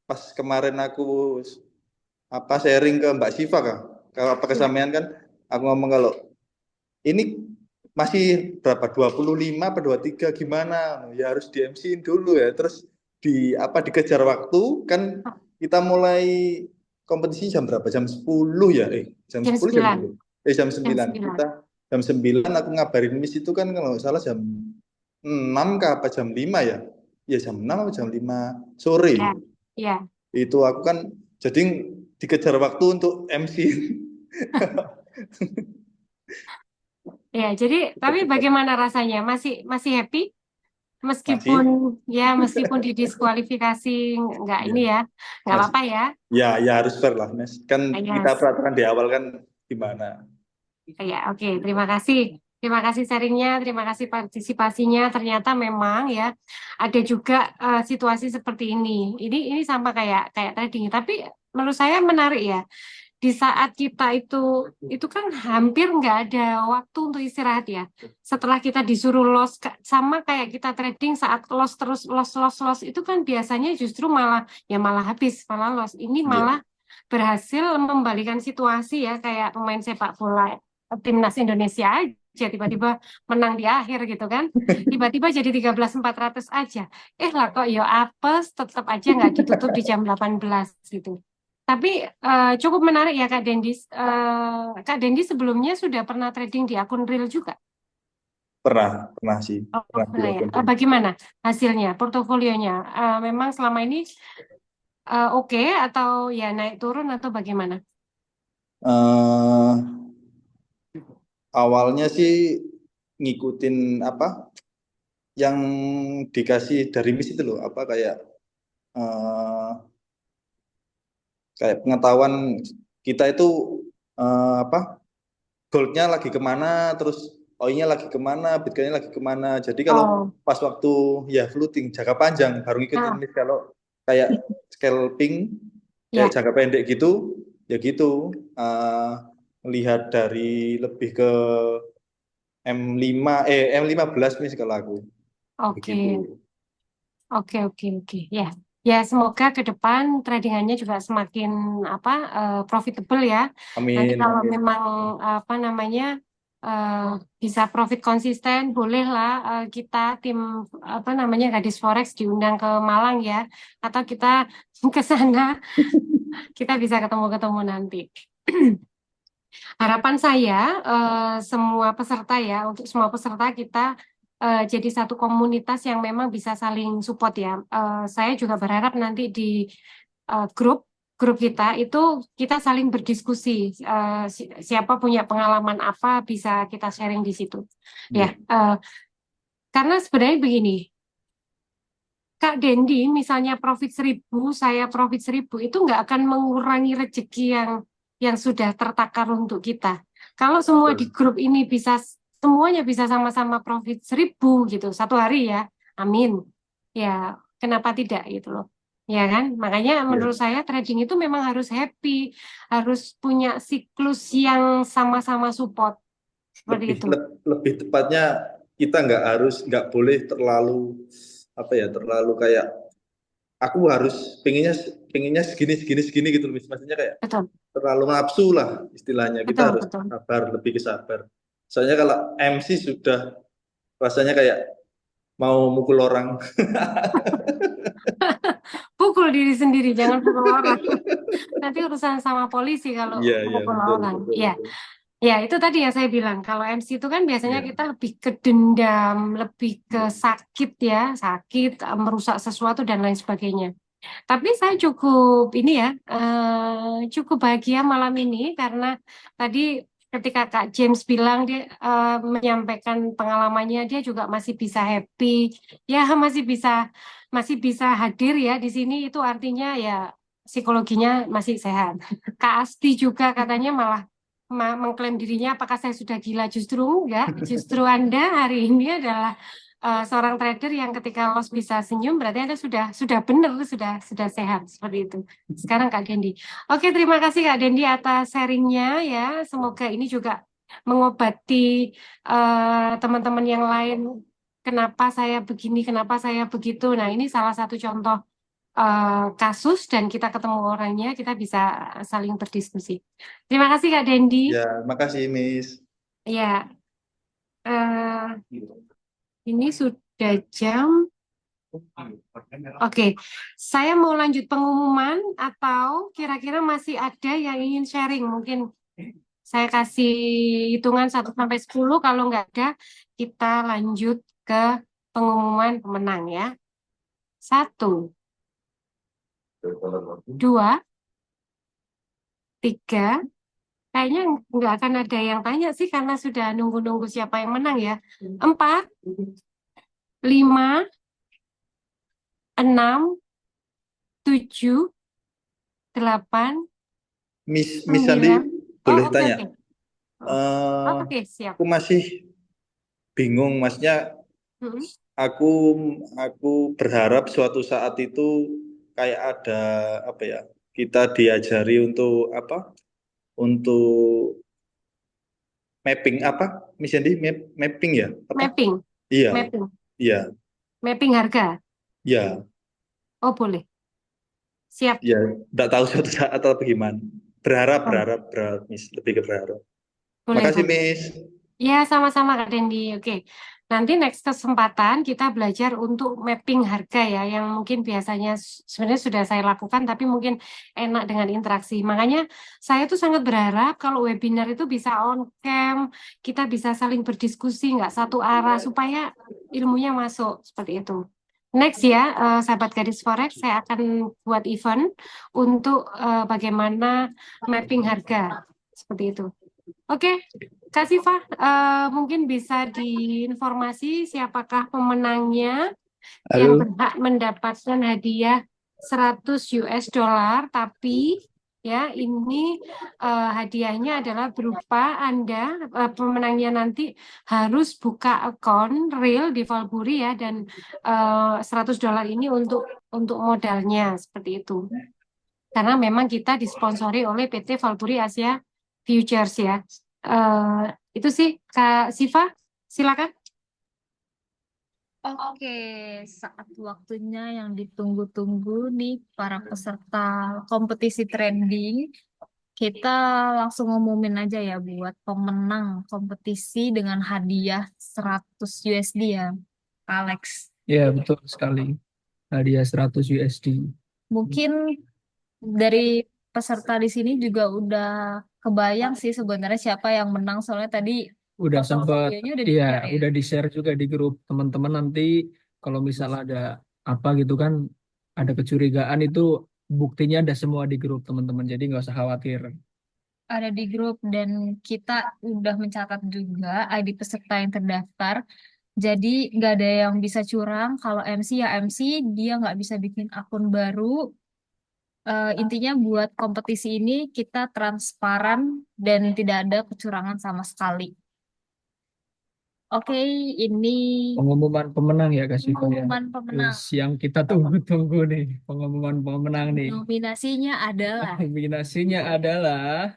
Pas kemarin aku apa sharing ke Mbak Siva kah? Kalau apa Iya. kesamaan kan aku ngomong kalau ini masih berapa 25 apa 23 gimana? Ya harus di MC-in dulu ya. Terus dikejar waktu kan kita mulai kompetisi jam berapa? Jam 10 ya? Jam Jam 10 jam 9. 10. Jam Jam 9. 9. Jam 9 aku ngabarin Miss itu kan kalau nggak salah jam 6 kah apa jam 5 ya? Ya jam 6 atau jam 5 Ya. sore. Ya. Itu aku kan jadi dikejar waktu untuk MC. Ya, jadi tapi bagaimana rasanya? Masih masih happy? meskipun Masih? meskipun didiskualifikasi nggak ini Iya, ya, nggak masih. apa-apa ya. Ya harus fair lah, Mas. Kan kita Yes. peraturan di awal kan gimana? Ya, oke. Terima kasih. Terima kasih sharingnya, terima kasih partisipasinya. Ternyata memang ya ada juga situasi seperti ini. Ini sama kayak kayak trading, tapi menurut saya menarik ya. Di saat kita itu kan hampir nggak ada waktu untuk istirahat ya. Setelah kita disuruh loss sama kayak kita trading saat loss terus loss itu kan biasanya justru malah habis, malah loss. Ini Iya. malah berhasil membalikan situasi ya kayak pemain sepak bola timnas Indonesia aja tiba-tiba menang di akhir gitu kan. Tiba-tiba jadi 13.400 aja. Lah kok ya apes tetap aja nggak ditutup di jam 18 gitu. Tapi cukup menarik ya Kak Dendi. Kak Dendi sebelumnya sudah pernah trading di akun real juga. Pernah sih. Oh, Pernah di pernah ya. akun real. Bagaimana hasilnya, portofolionya? Memang selama ini oke atau ya naik turun atau bagaimana? Eh, awalnya sih ngikutin apa yang dikasih dari Miss itu loh, apa eh, kayak pengetahuan kita itu apa goldnya lagi kemana, terus OI-nya lagi kemana, Bitcoin-nya lagi kemana. Jadi kalau Oh, pas waktu ya floating jangka panjang baru ngikutin nah, Miss. Kalau kayak scalping kayak ya, jangka pendek gitu, ya gitu. eh Lihat dari lebih ke M15 Miss kalau aku oke, begitu. oke. Ya, ya semoga ke depan tradingannya juga semakin apa profitable ya. Nanti Amin, kalau amin. memang apa namanya eh, bisa profit konsisten, bolehlah kita tim apa namanya Gadis Forex diundang ke Malang ya, atau kita ke sana kita bisa ketemu-ketemu nanti. Harapan saya semua peserta ya, untuk semua peserta kita jadi satu komunitas yang memang bisa saling support ya. Saya juga berharap nanti di grup grup kita itu kita saling berdiskusi. Siapa punya pengalaman apa bisa kita sharing di situ. Ya, Iya. karena sebenarnya begini, Kak Dendi misalnya profit 1.000, saya profit 1.000 itu nggak akan mengurangi rezeki yang sudah tertakar untuk kita. Kalau semua di Betul. grup ini bisa semuanya bisa sama-sama profit 1.000 gitu satu hari ya, amin. Ya, kenapa tidak gitu loh. Ya kan? Makanya menurut Ya. saya trading itu memang harus happy, harus punya siklus yang sama-sama support seperti lebih itu. lebih tepatnya kita nggak boleh terlalu apa ya, terlalu kayak aku harus pengennya pengennya segini segini segini gitu loh, Miss. Maksudnya kayak Betul, terlalu nafsu lah istilahnya. Kita betul, harus betul. sabar, lebih ke sabar. Soalnya kalau MC sudah rasanya kayak mau mukul orang. Pukul diri sendiri, jangan pukul orang. Nanti urusan sama polisi kalau Iya, iya, pukul betul, orang. betul, Ya, betul. ya itu tadi yang saya bilang. Kalau MC itu kan biasanya Iya. kita lebih ke dendam, lebih ke Iya. sakit ya, sakit, merusak sesuatu dan lain sebagainya. Tapi saya cukup ini ya, cukup bahagia malam ini karena tadi ketika Kak James bilang dia menyampaikan pengalamannya, dia juga masih bisa happy, ya masih bisa hadir ya di sini. Itu artinya ya psikologinya masih sehat. Kak Asti juga katanya malah mengklaim dirinya, apakah saya sudah gila? Justru enggak, justru Anda hari ini adalah seorang trader yang ketika loss bisa senyum, berarti Anda sudah benar, sudah sehat seperti itu. Sekarang Kak Dendi. Oke, terima kasih Kak Dendi atas sharingnya ya. Semoga ini juga mengobati teman-teman yang lain. Kenapa saya begini, kenapa saya begitu. Nah, ini salah satu contoh kasus dan kita ketemu orangnya, kita bisa saling berdiskusi. Terima kasih Kak Dendi. Ya, makasih, Miss. Ya, eh, ini sudah jam. Oke, saya mau lanjut pengumuman atau kira-kira masih ada yang ingin sharing? Mungkin saya kasih hitungan 1 sampai 10. Kalau nggak ada, kita lanjut ke pengumuman pemenang ya. 1, 2, 3. Kayaknya nggak akan ada yang tanya sih karena sudah nunggu-nunggu siapa yang menang ya. 4, 5, 6, 7, 8, Miss Sandy 9. Oh, boleh oke, tanya? oke. Eh, Oke, siap. aku masih bingung, maksudnya Mm-mm. aku berharap suatu saat itu kayak ada apa ya? Kita diajari untuk apa? Untuk mapping apa? Miss Sandy mapping ya? Apa? Mapping, Iya, mapping, iya, mapping harga. iya, Oh, boleh. Siap. iya. Nggak tahu suatu saat atau bagaimana. Berharap, Oh, Miss. Lebih ke berharap. boleh, Makasih, boleh. Miss. Ya, sama-sama Kak Dendi. Oke. Nanti next kesempatan kita belajar untuk mapping harga ya, yang mungkin biasanya sebenarnya sudah saya lakukan, tapi mungkin enak dengan interaksi. Makanya saya tuh sangat berharap kalau webinar itu bisa on cam, kita bisa saling berdiskusi, nggak satu arah, supaya ilmunya masuk seperti itu. Next ya, sahabat gadis Forex, saya akan buat event untuk bagaimana mapping harga seperti itu. Oke, Kak Siva, mungkin bisa diinformasi siapakah pemenangnya yang Halo. berhak mendapatkan hadiah 100 US dollar, tapi ya ini hadiahnya adalah berupa Anda pemenangnya nanti harus buka akun real di Valburi ya, dan 100 dolar ini untuk modalnya seperti itu. Karena memang kita disponsori oleh PT Valburi Asia Futures ya. Eh, itu sih Kak Siva, silakan. Oke, saat waktunya yang ditunggu-tunggu nih para peserta kompetisi trending. Kita langsung ngumumin aja ya buat pemenang kompetisi dengan hadiah 100 USD ya, Alex. Ya, betul sekali. Hadiah 100 USD. Mungkin dari peserta di sini juga udah kebayang sih sebenarnya siapa yang menang, soalnya tadi Udah foto sempat, videonya udah iya, di-share ya. udah di-share juga di grup teman-teman. Nanti kalau misalnya ada apa gitu kan, ada kecurigaan itu buktinya ada semua di grup teman-teman. Jadi nggak usah khawatir. Ada di grup dan kita udah mencatat juga ID peserta yang terdaftar. Jadi nggak ada yang bisa curang. Kalau MC ya MC, dia nggak bisa bikin akun baru. Intinya buat kompetisi ini kita transparan dan tidak ada kecurangan sama sekali. Oke, ini Pengumuman pemenang ya Kak Siva ya. pengumuman pemenang. Yang kita tunggu-tunggu nih, pengumuman pemenang nih. Nominasinya adalah, Nominasinya adalah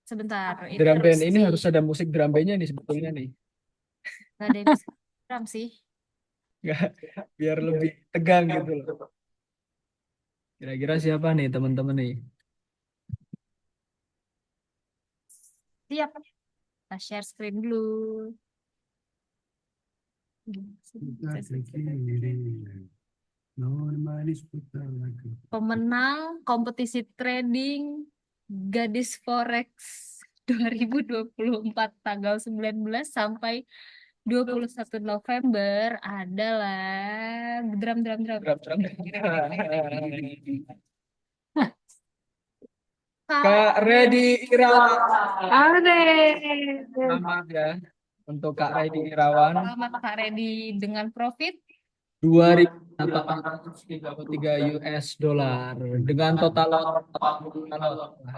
sebentar, ini drum harus band. Ini harus ada musik drum bandnya nih sebetulnya nih. nggak ada yang bisa drum sih. Nggak, biar lebih tegang gitu loh. Kira-kira siapa nih teman-teman nih? Siap, kita share screen dulu. Pemenang kompetisi trading Gadis Forex 2024 tanggal 19 sampai 21 November adalah drum. Drum. Kak Kak Redi Irawan. Ade. Selamat ya untuk Kak Redi Irawan. Selamat Kak Redi dengan profit 2.833 US dollar dengan total lot. Wah,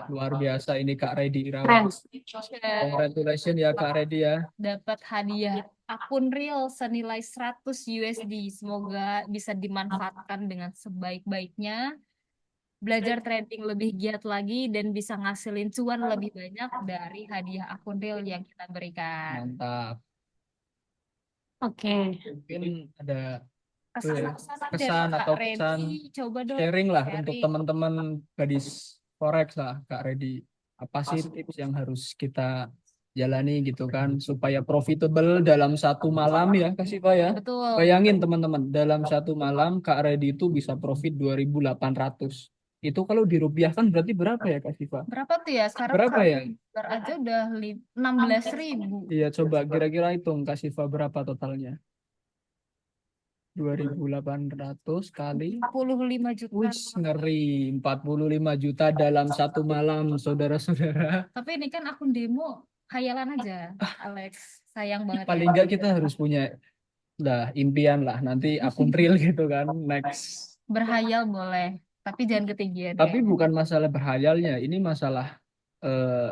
luar biasa ini Kak Redi Keren. Irawan. Congratulations ya Kak Redi ya. dapat hadiah akun real senilai 100 USD. Semoga bisa dimanfaatkan dengan sebaik-baiknya. Belajar trading lebih giat lagi dan bisa ngasilin cuan lebih banyak dari hadiah akun real yang kita berikan. Mantap. Oke. Mungkin ada Kesan-kesan dari kesan Kak atau Redi, pesan coba dong sharing lah untuk sharing. teman-teman gadis forex lah Kak Redi. Apa sih tips yang harus kita jalani gitu kan supaya profitable dalam satu malam ya Kak Siva ya. Betul. Bayangin teman-teman dalam satu malam Kak Redi itu bisa profit 2.800. Itu kalau dirupiahkan berarti berapa ya Kak Siva? Berapa tuh ya? Sekarang Berapa ya? dolar aja udah 16.000. Iya coba kira-kira hitung Kak Siva berapa totalnya? 2.800 kali 45 juta. Wih, ngeri 45 juta dalam satu malam, saudara-saudara. Tapi ini kan akun demo khayalan aja, Alex. Sayang banget Paling ya. nggak kita harus punya Lah impian lah nanti akun real gitu kan next. Berhayal boleh, tapi jangan ketinggian Tapi ya. bukan masalah berhayalnya, ini masalah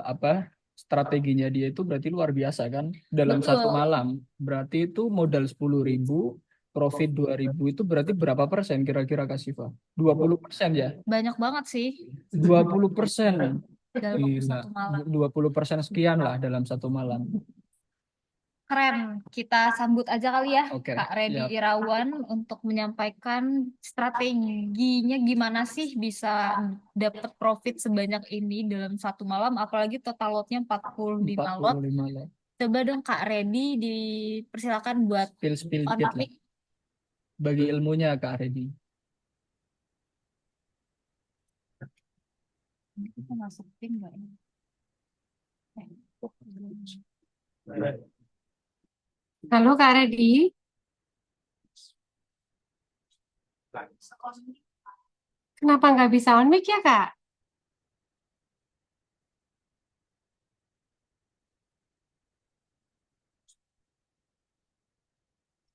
apa strateginya dia itu berarti luar biasa kan dalam satu Betul, malam. Berarti itu modal 10.000, profit 2.000 itu berarti berapa persen kira-kira Kak Siva? 20% ya? banyak banget sih 20%. dalam waktu Gila, satu malam. 20% sekian lah dalam satu malam. Keren, kita sambut aja kali ya Oke, Kak Redi siap. Irawan untuk menyampaikan strateginya gimana sih bisa dapat profit sebanyak ini dalam satu malam, apalagi total lotnya 45 lot. 45 lah. Coba dong Kak Redi dipersilakan buat Spill on dikit lah. mic. Bagi ilmunya Kak Redi. Kita masukin nggak ya? Halo Kak Redi, kenapa nggak bisa on mic ya Kak?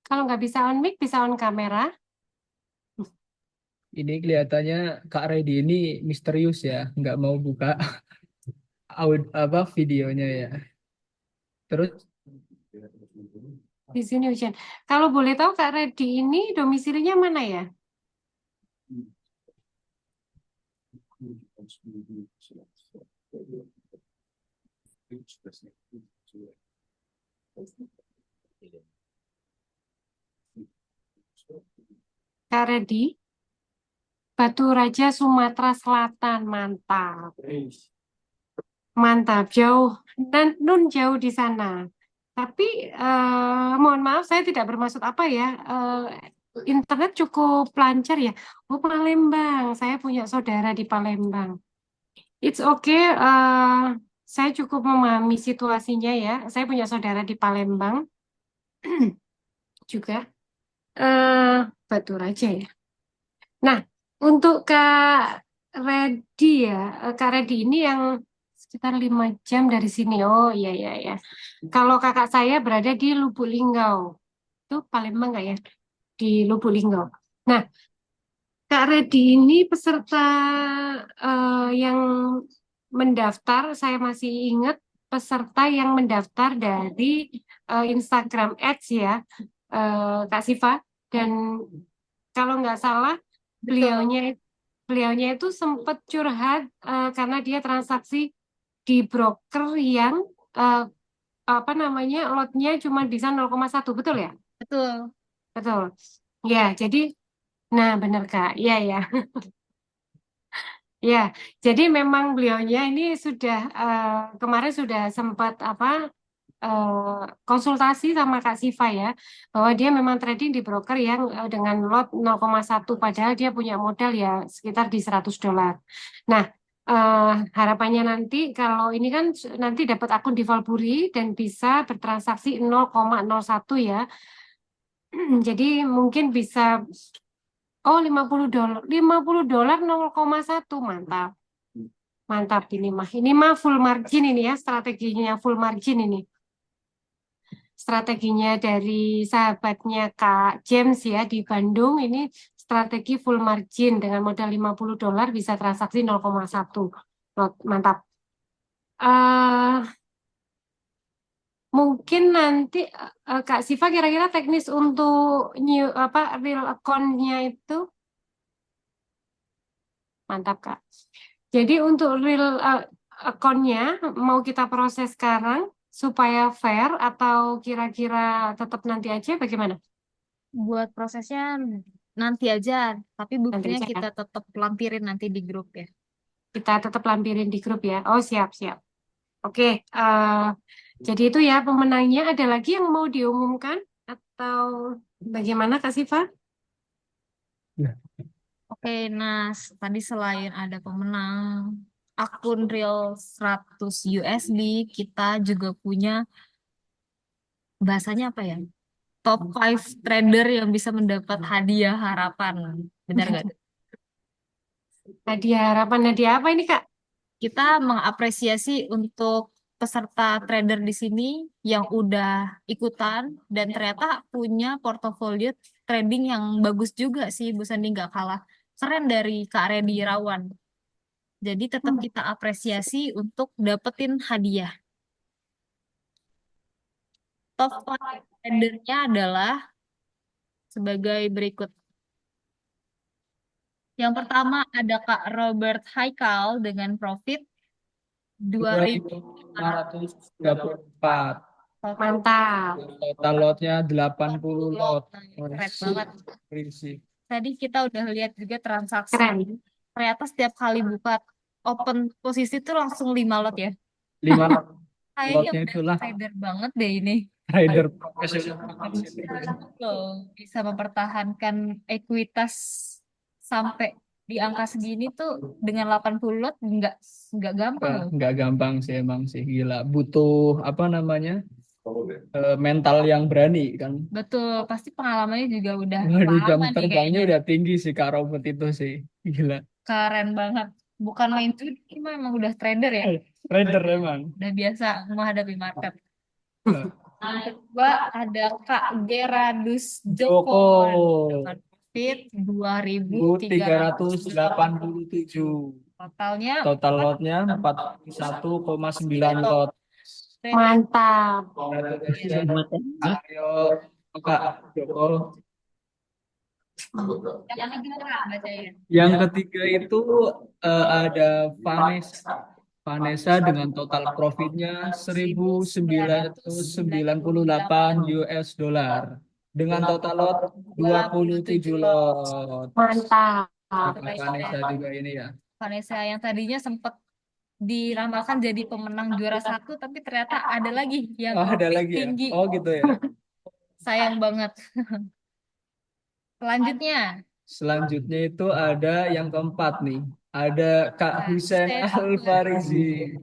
Kalau nggak bisa on mic, bisa on kamera. Ini kelihatannya Kak Redi ini misterius ya, nggak mau buka apa videonya ya. Terus Di sini hujan. Kalau boleh tahu Kak Redi ini domisilinya mana ya? Kak Redi, Batu Raja Sumatera Selatan, mantap. Mantap, jauh dan nun jauh di sana. Tapi mohon maaf, saya tidak bermaksud apa ya. Internet cukup lancar ya. Oh Palembang, saya punya saudara di Palembang. It's okay, saya cukup memahami situasinya ya. Saya punya saudara di Palembang juga. Batu Raja ya. Nah, untuk Kak Redi ya, Kak Redi ini yang sekitar 5 jam dari sini. Oh iya iya ya. Kalau kakak saya berada di Lubuk Linggau, itu Palembang nggak ya? Di Lubuk Linggau. Nah, Kak Redi ini peserta yang mendaftar, saya masih ingat peserta yang mendaftar dari Instagram Ads ya, Kak Siva. Dan kalau nggak salah, Betul. beliaunya itu sempat curhat karena dia transaksi di broker yang eh, apa namanya lotnya cuma bisa 0,1, betul ya? Betul. Betul. Ya, jadi nah benar Kak. Iya ya. Ya, jadi memang beliaunya ini sudah kemarin sudah sempat apa konsultasi sama Kak Siva ya, bahwa dia memang trading di broker yang dengan lot 0,1 padahal dia punya modal ya sekitar di $100. Nah, harapannya nanti kalau ini kan nanti dapat akun di Valburi dan bisa bertransaksi 0,01 ya. Jadi mungkin bisa $50. $50 0,1 mantap. Mantap ini mah. Ini mah full margin ini ya, strateginya full margin ini. Strateginya dari sahabatnya Kak James ya di Bandung ini strategi full margin dengan modal $50 bisa transaksi 0,1. Mantap. Mungkin nanti Kak Siva kira-kira teknis untuk new apa real account-nya itu mantap Kak. Jadi untuk real account-nya mau kita proses sekarang supaya fair atau kira-kira tetap nanti aja bagaimana? Buat prosesnya nanti aja, tapi Nanti buktinya aja ya. kita tetap lampirin nanti di grup ya. Kita tetap lampirin di grup ya. Oh siap siap. Oke. Jadi itu ya pemenangnya. Ada lagi yang mau diumumkan atau bagaimana Kak Siva? Oke, Nas, tadi selain ada pemenang akun real 100 USD, kita juga punya bahasanya apa ya? Top 5 trader yang bisa mendapat hadiah harapan. Benar nggak? Hadiah harapan hadiah apa ini Kak? Kita mengapresiasi untuk peserta trader di sini yang udah ikutan dan ternyata punya portofolio trading yang bagus juga sih, Bu Sandi, nggak kalah keren dari Kak Redi Irawan. Jadi tetap kita apresiasi untuk dapetin hadiah. Top 5 tradernya adalah sebagai berikut. Yang pertama ada Kak Robert Haikal dengan profit 2.534. Mantap. total Total lotnya 80 lot. keren banget. Prinsip. Tadi kita udah lihat juga transaksi. Keren. Ternyata setiap kali buka open posisi tuh langsung 5 lot ya. 5 lot. Kayaknya Lotnya udah itulah trader banget deh ini. trader profesional. Loh, bisa mempertahankan ekuitas sampai di angka segini tuh dengan 80 lot nggak gampang loh. Nggak gampang sih emang sih, gila. Butuh apa namanya? Mental yang berani kan. Betul, pasti pengalamannya juga udah Waduh, jam lama nih terbangnya kayaknya. udah tinggi sih Kak Robert itu sih. Gila. Keren banget. Bukan main judi, memang udah trader ya. Trader emang. Udah biasa menghadapi market. Nah, Yang kedua ada Kak Geradus Joko Joko dengan profit 2.387. 387. Totalnya Total lotnya 41,9 lot. Mantap. Ayo Kak Joko. yang kedua bacain. Yang ketiga itu ada Vanessa dengan total profitnya 1.998 US dollar dengan total lot 27 lot. Mantap. Vanessa juga ini ya. Vanessa yang tadinya sempat diramalkan jadi pemenang juara 1, tapi ternyata ada lagi yang Oh, ada lagi ya. tinggi. Oh gitu ya. Sayang banget. Selanjutnya Itu ada yang keempat nih. Ada Kak Husen Alfarizi.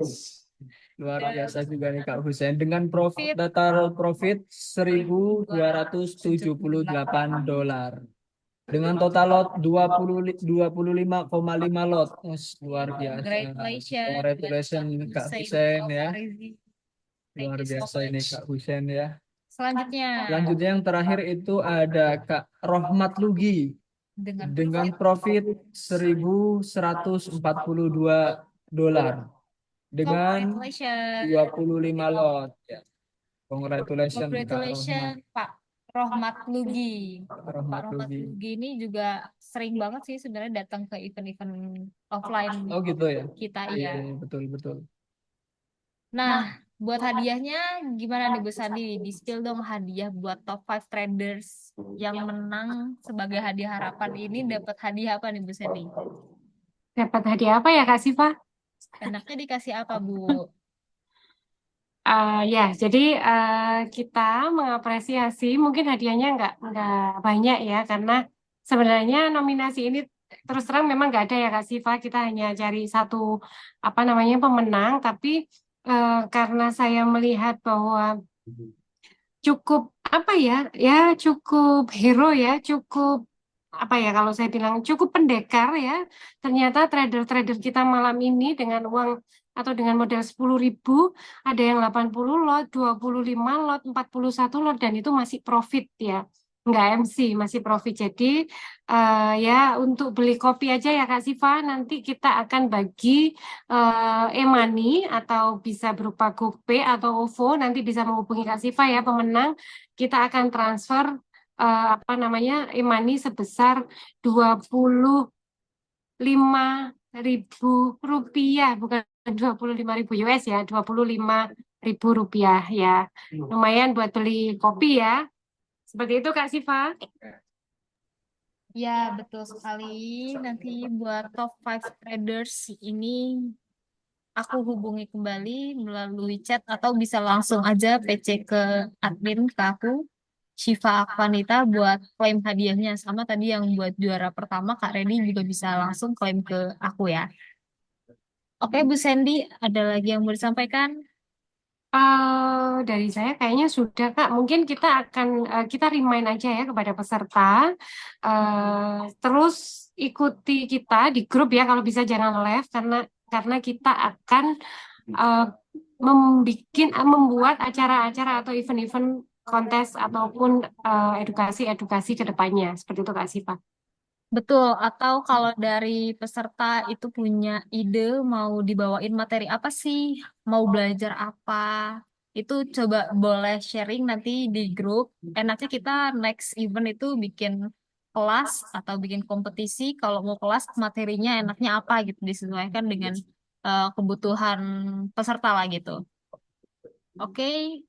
Luar biasa juga nih Kak Husen dengan total profit 1.278 dolar. Dengan total lot 25,5 lot. Luar biasa. Congratulations Kak Husen ya. Luar biasa ini Kak Husen ya. Selanjutnya Yang terakhir itu ada Kak Rohmat Lugi dengan profit 1.142 dolar dengan 25 lot. Ya. Congratulations Pak Rohmat Lugi. Rohmat Pak Rohmat Lugi ini juga sering banget sih sebenarnya datang ke event-event offline Oh gitu ya. kita Iya, ya. betul. Nah, buat hadiahnya gimana nih Bu Sandi? Di-spill dong hadiah buat top 5 traders yang menang sebagai hadiah harapan ini dapat hadiah apa nih Bu Sandi? Dapat hadiah apa ya Kak Siva? Enaknya dikasih apa Bu? Ya, jadi kita mengapresiasi mungkin hadiahnya nggak banyak ya, karena sebenarnya nominasi ini terus terang memang nggak ada ya Kak Siva. Kita hanya cari satu apa namanya pemenang, tapi karena saya melihat bahwa cukup apa ya, cukup hero ya, cukup apa ya kalau saya bilang cukup pendekar ya. Ternyata trader-trader kita malam ini dengan uang atau dengan modal 10.000 ada yang 80 lot, 25 lot, 41 lot dan itu masih profit ya. Nggak MC, masih profit. Jadi ya untuk beli kopi aja ya Kak Siva, nanti kita akan bagi e-money atau bisa berupa GoPay atau OVO, nanti bisa menghubungi Kak Siva ya pemenang. Kita akan transfer apa namanya e-money sebesar 25.000 rupiah, bukan 25.000 US ya, 25.000 rupiah ya. Lumayan buat beli kopi ya. Seperti itu Kak Siva. Ya, betul sekali. Nanti buat top 5 traders ini aku hubungi kembali melalui chat atau bisa langsung aja PC ke admin ke aku, Shiva Akvanita, buat klaim hadiahnya. Sama tadi yang buat juara pertama Kak Reni juga bisa langsung klaim ke aku ya. Oke Bu Sandy, ada lagi yang mau disampaikan? Dari saya kayaknya sudah Kak. Mungkin kita akan kita remind aja ya kepada peserta. Terus ikuti kita di grup ya. Kalau bisa jangan live karena kita akan membuat acara-acara atau event-event kontes ataupun edukasi-edukasi ke depannya. Seperti itu Kak Siva. Betul, atau kalau dari peserta itu punya ide mau dibawain materi apa sih, mau belajar apa, itu coba boleh sharing nanti di grup. Enaknya kita next event itu bikin kelas atau bikin kompetisi. Kalau mau kelas materinya enaknya apa gitu, disesuaikan dengan kebutuhan peserta lah gitu. Oke,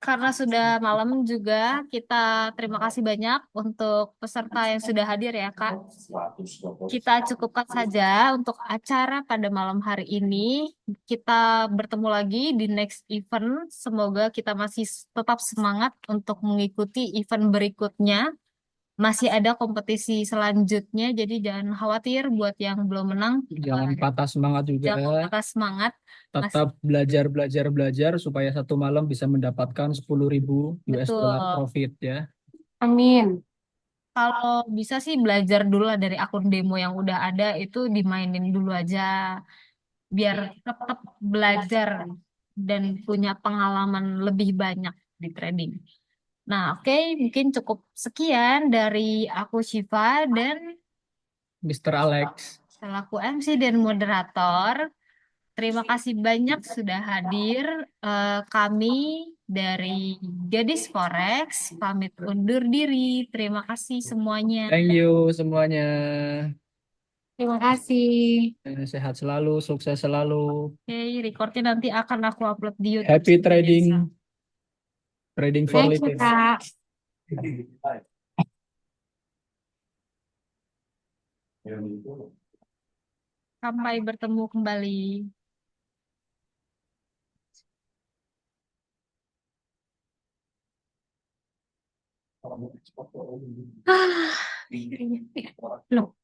karena sudah malam juga, kita terima kasih banyak untuk peserta yang sudah hadir ya, Kak. Kita cukupkan saja untuk acara pada malam hari ini. Kita bertemu lagi di next event. Semoga kita masih tetap semangat untuk mengikuti event berikutnya. Masih ada kompetisi selanjutnya, jadi jangan khawatir buat yang belum menang. Jangan patah semangat juga. Jangan patah semangat. Tetap belajar, belajar, belajar supaya satu malam bisa mendapatkan 10.000 US dollar Betul. profit ya. Amin. Kalau bisa sih belajar dulu lah dari akun demo yang udah ada itu dimainin dulu aja biar tetap belajar dan punya pengalaman lebih banyak di trading. Nah, oke, mungkin cukup sekian dari aku Shiva dan Mr. Alex. selaku MC dan moderator. Terima kasih banyak sudah hadir. Kami dari Gadis Forex pamit undur diri. Terima kasih semuanya. Thank you semuanya. Terima kasih. Sehat selalu, sukses selalu. Oke, recordnya nanti akan aku upload di YouTube. Happy seperti trading. biasa. Trading for Thank you living. Kak. Sampai bertemu kembali. Loh.